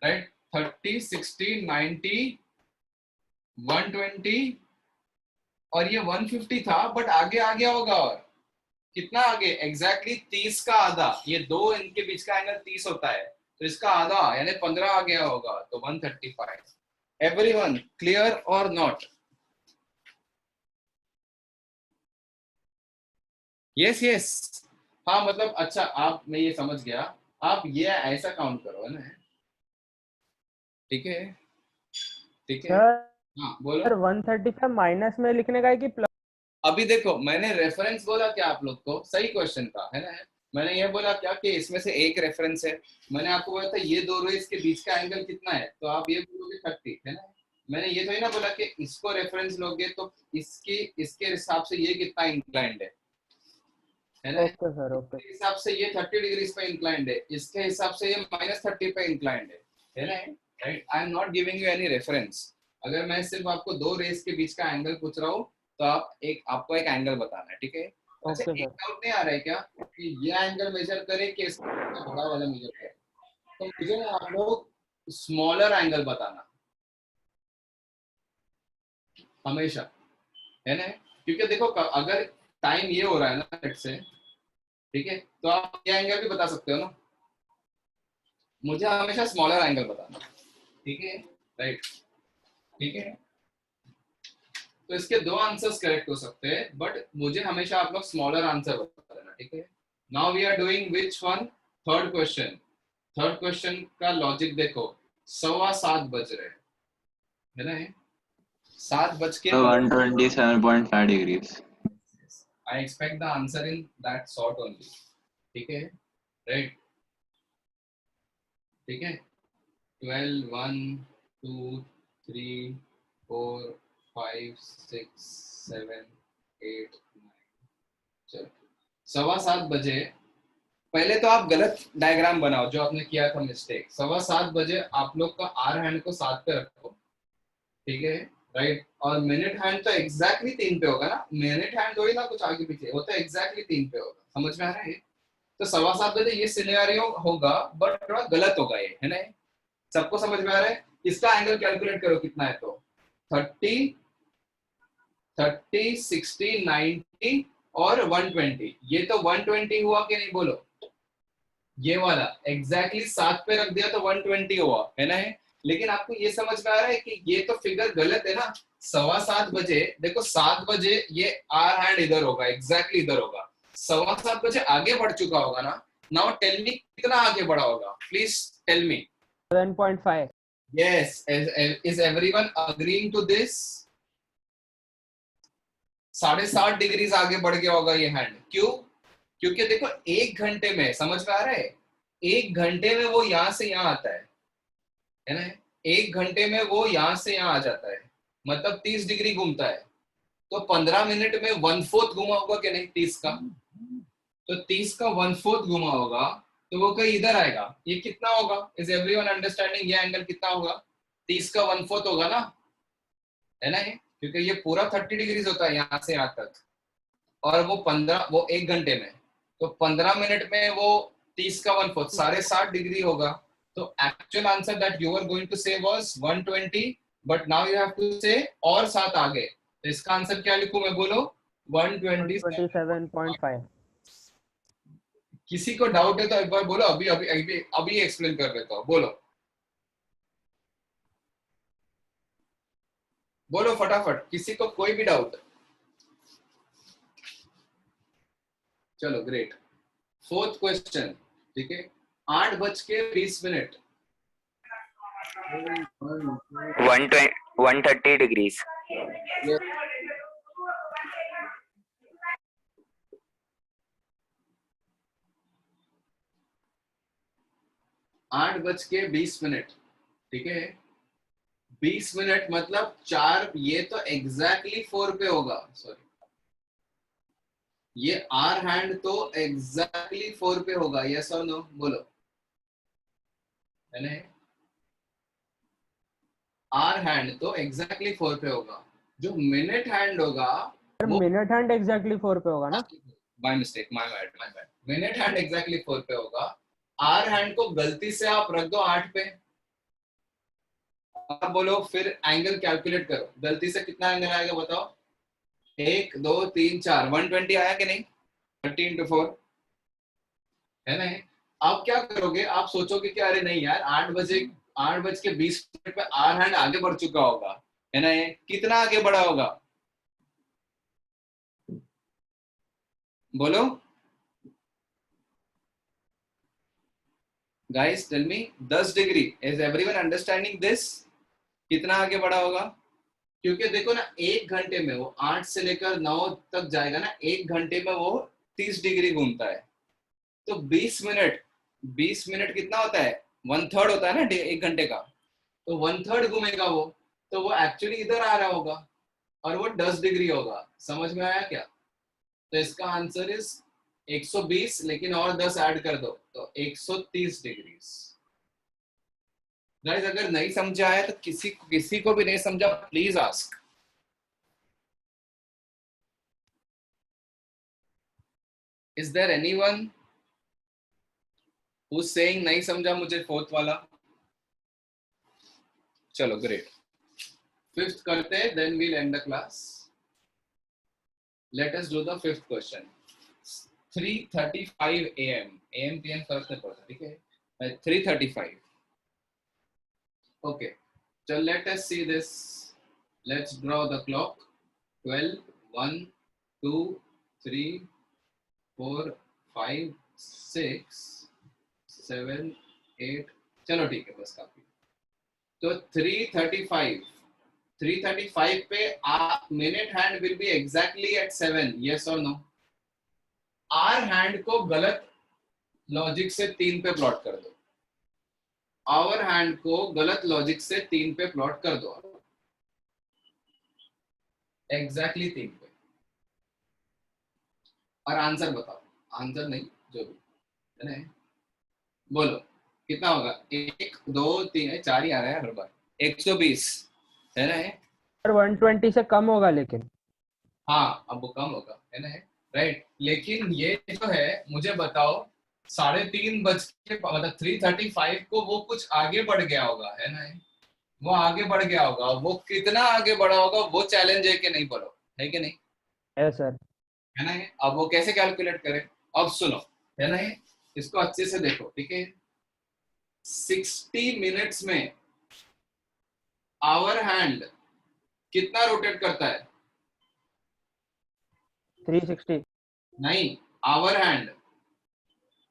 राइट? 30, 60, 90, 120 और ये 150 था, बट आगे आ गया होगा। और कितना आगे? एग्जैक्टली 30 का आधा। ये दो इनके बीच का एंगल 30 होता है, तो इसका आधा यानी 15 आ गया होगा, तो 135। एवरीवन क्लियर और नॉट? Yes yes. हाँ मतलब अच्छा, आप, मैं ये समझ गया, आप ये ऐसा काउंट करो, है ना? ठीक है ठीक है। सर। हाँ बोलो। 135 माइनस में लिखने का है कि प्लस? अभी देखो मैंने रेफरेंस बोला क्या आप लोग को? सही क्वेश्चन था, है ना? मैंने ये बोला क्या कि इसमें से एक रेफरेंस है। मैंने आपको बोला था ये दो रेस के बीच का एंगल कितना है, तो आप ये बोलोगे 30, है ना? मैंने ये तो ही ना बोला कि इसको रेफरेंस लोगे तो इसके हिसाब से ये कितना इंक्लाइंड है ना? Okay sir, okay. इसके हिसाब से ये 30 डिग्री पे इंक्लाइंड है, इसके हिसाब से ये -30 पे इंक्लाइंड है ना? Right? I am not giving you any reference. अगर मैं सिर्फ आपको दो रेस के बीच का एंगल पूछ रहा हूँ तो आपको एक एंगल बताना है, ठीक है? अच्छा ओके एक सर। डाउट नहीं आ रहा है क्या कि ये एंगल मेजर करे कि इसका बड़ा वाला मेजर करे? तो मुझे ना आप लोग स्मॉलर एंगल बताना हमेशा, है ना? क्योंकि देखो अगर टाइम ये हो रहा है ना लेट से, ठीक है, तो आप ये एंगल भी बता सकते हो ना। मुझे हमेशा स्मॉलर एंगल बताना, ठीक है? राइट? ठीक है, तो इसके दो आंसर्स करेक्ट हो सकते हैं, बट मुझे हमेशा आप लोग स्मॉलर आंसर बता देना, ठीक है? Now we are doing which one? Third question. Third question का लॉजिक देखो, 7:15 बज रहे हैं, है ना? 7 बज के 127.5 degrees. I expect the answer in that sort only, ठीक है? राइट? ठीक है, 12, 1, 2, 3, 4, 5, 6, 7, 8, 9। चलो 7:15 बजे। पहले तो आप गलत डायग्राम बनाओ जो आपने किया था मिस्टेक। 7:15 बजे आप लोग का आर हैंड को 7 पे रखो, ठीक है? राइट? और मिनट हैंड तो एग्जैक्टली 3 पे होगा ना। मिनट हैंड हो ही ना कुछ आगे पीछे, वो तो एग्जैक्टली 3 पे होगा। समझ में आ रहा है? तो 7:15 बजे ये सिनेरियो होगा, बट थोड़ा गलत होगा ये, है ना? सबको समझ में आ रहा है? इसका एंगल कैलकुलेट करो कितना है, तो 30, 30, 60, 90 और 120। ये तो 120 हुआ कि नहीं बोलो? ये वाला एग्जैक्टली 7 पे रख दिया तो 120 हुआ, है ना? लेकिन आपको ये समझ में आ रहा है कि ये तो फिगर गलत है ना। 7:15 बजे देखो, 7 बजे ये आर हैंड इधर होगा, एग्जैक्टली इधर होगा। 7:15 बजे आगे बढ़ चुका होगा ना। नाउ टेल मी कितना आगे बढ़ा होगा, please tell me. 7.5। Yes, is everyone agreeing to this? 7.5 degree आगे बढ़ गया होगा ये हैंड। क्यों? क्योंकि देखो 1 घंटे में, समझ में आ रहा है? 1 घंटे में वो यहां से यहां आता है ना? 1 घंटे में वो यहां से यहां आ जाता है, मतलब 30 डिग्री घूमता है। तो 15 मिनट में 1/4 घुमा होगा कि नहीं 30 का? तो 30 का 1/4 घुमा होगा, तो वो कहीं इधर आएगा। ये कितना होगा? Is everyone understanding? ये एंगल कितना होगा? 30 का 1/4 होगा ना, है ना? क्योंकि ये पूरा 30 डिग्रीज होता है यहाँ से यहाँ तक, और वो 1 घंटे में, तो 15 मिनट में वो 30 का 1/4 60 डिग्री होगा। तो actual answer that you are going to say was 120, but now you have to say और 7 आगे। तो इसका आंसर क्या लिखूं मैं, बोलो? 127.5। 127.5। किसी को डाउट है तो एक बार बोलो, अभी अभी अभी अभी एक्सप्लेन कर देता हूँ, बोलो बोलो फटाफट, किसी को कोई भी डाउट? चलो ग्रेट। फोर्थ क्वेश्चन, ठीक है, 8:20 130 degrees. Yes. 8:20, ठीक है। 20 मिनट मतलब 4, ये तो एग्जैक्टली 4 पे होगा, सॉरी, ये आर हैंड तो एग्जैक्टली 4 पे होगा, यस और नो बोलो, है ना? आर हैंड तो एग्जैक्टली 4 पे होगा, जो मिनट हैंड होगा वो मिनट हैंड एग्जैक्टली 4 पे होगा ना? My mistake, my bad, minute hand exactly 4 पे होगा। आर हैंड को गलती से आप रख दो 8 पे, आप बोलो फिर एंगल कैलकुलेट करो, गलती से कितना एंगल आएगा बताओ? 1 2 3 4, 120 आया कि नहीं? 30 × 4, है ना? आप क्या करोगे, आप सोचोगे कि अरे नहीं यार, 8:20 पे आर हैंड आगे बढ़ चुका होगा, है ना? ये कितना आगे बढ़ा होगा बोलो guys, tell me 10 degree, is everyone understanding this? कितना आगे बढ़ा होगा? क्योंकि देखो ना, 1 घंटे में वो 8 से लेकर 9 तक जाएगा ना, 1 घंटे में वो 30 डिग्री घूमता है। तो 20 मिनट कितना होता है? 1/3 होता है ना 1 घंटे का, तो 1/3 घूमेगा वो, तो वो एक्चुअली इधर आ रहा होगा और वो 10 डिग्री होगा। समझ में आया क्या? तो इसका आंसर इज 120, लेकिन और 10 ऐड कर दो तो 130 डिग्री। गाइस अगर नहीं समझा है तो किसी को भी नहीं समझा, please ask. Is there anyone who saying नहीं समझा मुझे फोर्थ वाला? चलो ग्रेट, फिफ्थ करते हैं, then we'll end the class. Let us do the fifth question. 3:35 AM, AM PM फर्क नहीं पड़ता, ठीक है? 3:35, okay, so let us see this, let's draw the clock. 12 1 2 3 4 5 6 7 8, चलो ठीक है, बस काफी। तो 3:35 पे minute hand will be exactly at 7, yes और नो? आर हैंड को गलत लॉजिक से 3 पे प्लॉट कर दो, आवर हैंड को गलत लॉजिक से 3 पे प्लॉट कर दो, एग्जैक्टली 3 पे, और आंसर बताओ, आंसर नहीं जो भी, है ना? बोलो कितना होगा? 1 2 3 4 ही आ रहा है हर बार, 120, है ना? 120 से कम होगा लेकिन। हाँ अब वो कम होगा, है ना? राइट, लेकिन ये जो है मुझे बताओ, 3:30 बज के मतलब 3:35 को वो कुछ आगे बढ़ गया होगा, है ना? वो आगे बढ़ गया होगा, वो कितना आगे बढ़ा होगा वो चैलेंज है कि नहीं, बोलो, है कि नहीं? है सर। है ना? अब वो कैसे कैलकुलेट करें? अब सुनो, है ना? इसको अच्छे से देखो, ठीक है? 60 मिनट्स में आवर हैंड कितना रोटेट करता है? 360, नहीं, आवर हैंड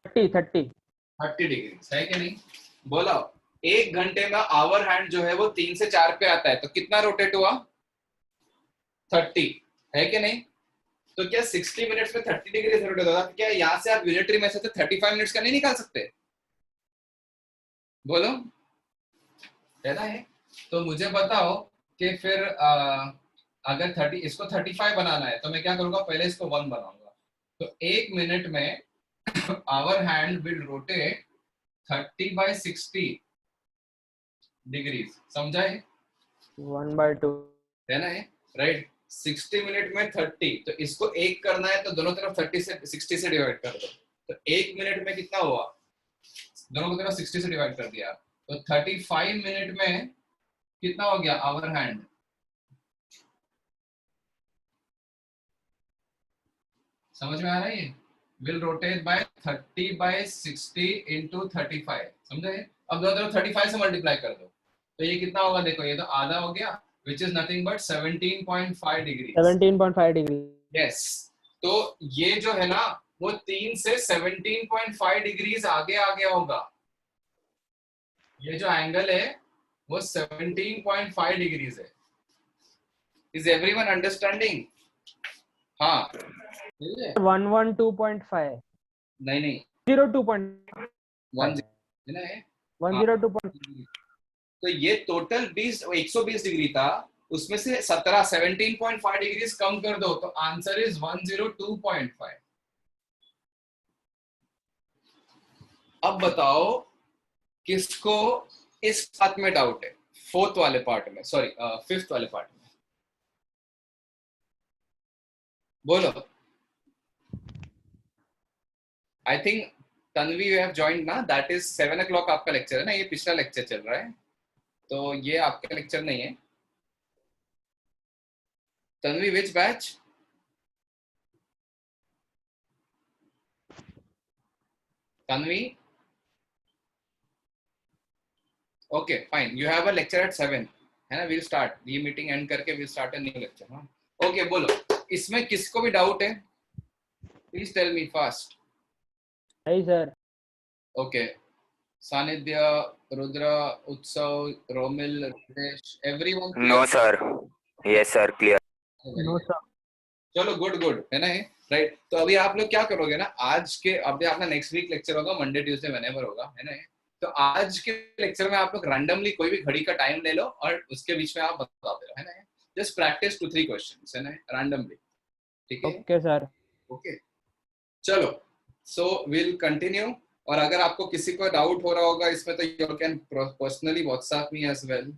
30 30 डिग्री, है कि नहीं? बोलो, 1 घंटे में आवर हैंड जो है वो 3 से 4 पे आता है, तो कितना रोटेट हुआ? 30, है कि नहीं? तो क्या 60 मिनट्स में 30 डिग्री से रोटेट होगा? क्या यहाँ से आप यूनिटरी में से तो 35 मिनट्स का नहीं निकाल सकते? बोलो, है ना? तो मुझे बताओ कि फिर अगर 30, इसको 35 बनाना है तो मैं क्या करूंगा, पहले इसको 1 बनाऊंगा। तो 1 मिनट में hour hand will rotate 30/60 degrees, समझा है? 1/2। है ना? राइट, 60 मिनट में 30, तो इसको 1 करना है तो दोनों तरफ 30 से 60 से डिवाइड कर दो, तो 1 मिनट में कितना हुआ? दोनों की तरफ 60 से डिवाइड कर दिया, तो 35 मिनट में कितना हो गया आवर हैंड? समझ में आ रहा है ये? will rotate by 30 by 60 into 35. समझे? अब दो 35 से मल्टीप्लाई कर दो तो ये कितना होगा? देखो ये तो आधा हो गया, which is nothing but 17.5 degrees. 17.5 degree. Yes. तो ये जो है ना वो 3 से 17.5 डिग्रीज आगे आ गया होगा। ये जो एंगल है वो 17.5 डिग्रीज है। Is everyone understanding? हाँ 112.5 नहीं नहीं 02.5 1 है ना ये? 102.5 तो ये टोटल 120 डिग्री था, उसमें से 17.5 डिग्री कम कर दो तो आंसर इज 102.5। अब बताओ किसको इस बात में डाउट है? फोर्थ वाले पार्ट में, सॉरी फिफ्थ वाले पार्ट में, बोलो। I think Tanvi you have joined ना, दैट इज 7 o'clock आपका लेक्चर है ना, ये पिछला लेक्चर चल रहा है तो ये आपका लेक्चर नहीं है। Tanvi which batch? Tanvi okay fine, you have a lecture at 7 है ना, विल स्टार्ट ये मीटिंग एंड करके will start a new lecture. हाँ ओके बोलो, इसमें किसको भी डाउट है? Please tell me fast. नहीं sir. Okay Sanidhya, Rudra, Utsav, Romil, Ritesh, everyone? No, sir. Yes, sir. Clear. No sir. चलो गुड गुड है ना ये, राइट। तो अभी आप लोग क्या करोगे ना, आज के अभी अपना नेक्स्ट वीक लेक्चर होगा मंडे ट्यूसडे व्हेनेवर होगा है ना ये। तो आज के लेक्चर में आप लोग रैंडमली कोई भी घड़ी का टाइम ले लो और उसके बीच में आप बताते रहो है ना, जस्ट प्रैक्टिस 2-3 क्वेश्चंस है ना रैंडमली, ठीक है? Okay sir. ओके चलो, सो विल कंटिन्यू। और अगर आपको किसी को डाउट हो रहा होगा इसमें तो you can personally WhatsApp me as well,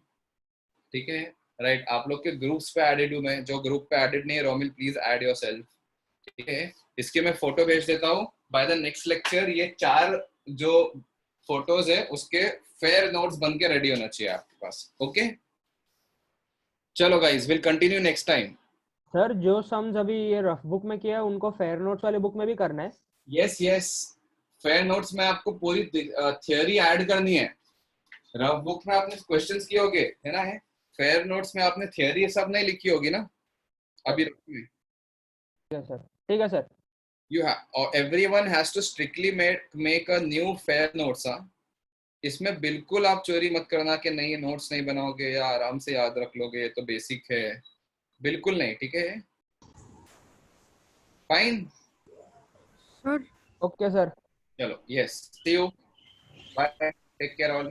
ठीक है? राइट आप लोग के ग्रुप्स पे एडेड हूं मैं, जो ग्रुप पे एडेड नहीं है रोमिल प्लीज ऐड योरसेल्फ, ठीक है? इसके मैं फोटो भेज देता हूँ बाय द नेक्स्ट लेक्चर। ये 4 जो फोटोज है उसके फेयर नोट्स बन के रेडी होना चाहिए आपके पास, ओके? चलो guys will continue next time. Sir जो सम्स अभी ये रफ बुक में किया है उनको फेयर नोट्स वाले बुक में भी करना है? यस यस, फेयर नोट्स में आपको पूरी थियोरी ऐड करनी है। रफ बुक में आपने क्वेश्चंस किए होंगे है ना, है फेयर नोट्स में आपने थियोरी सब नहीं लिखी होगी ना अभी। ठीक है sir. You have, or everyone has to strictly make a new fair notes। हाँ इसमें बिल्कुल आप चोरी मत करना कि नहीं नोट्स नहीं बनाओगे या आराम से याद रख लोगे, ये तो बेसिक है, बिल्कुल नहीं, ठीक है? Fine okay sir. चलो, yes see you, bye, take care all.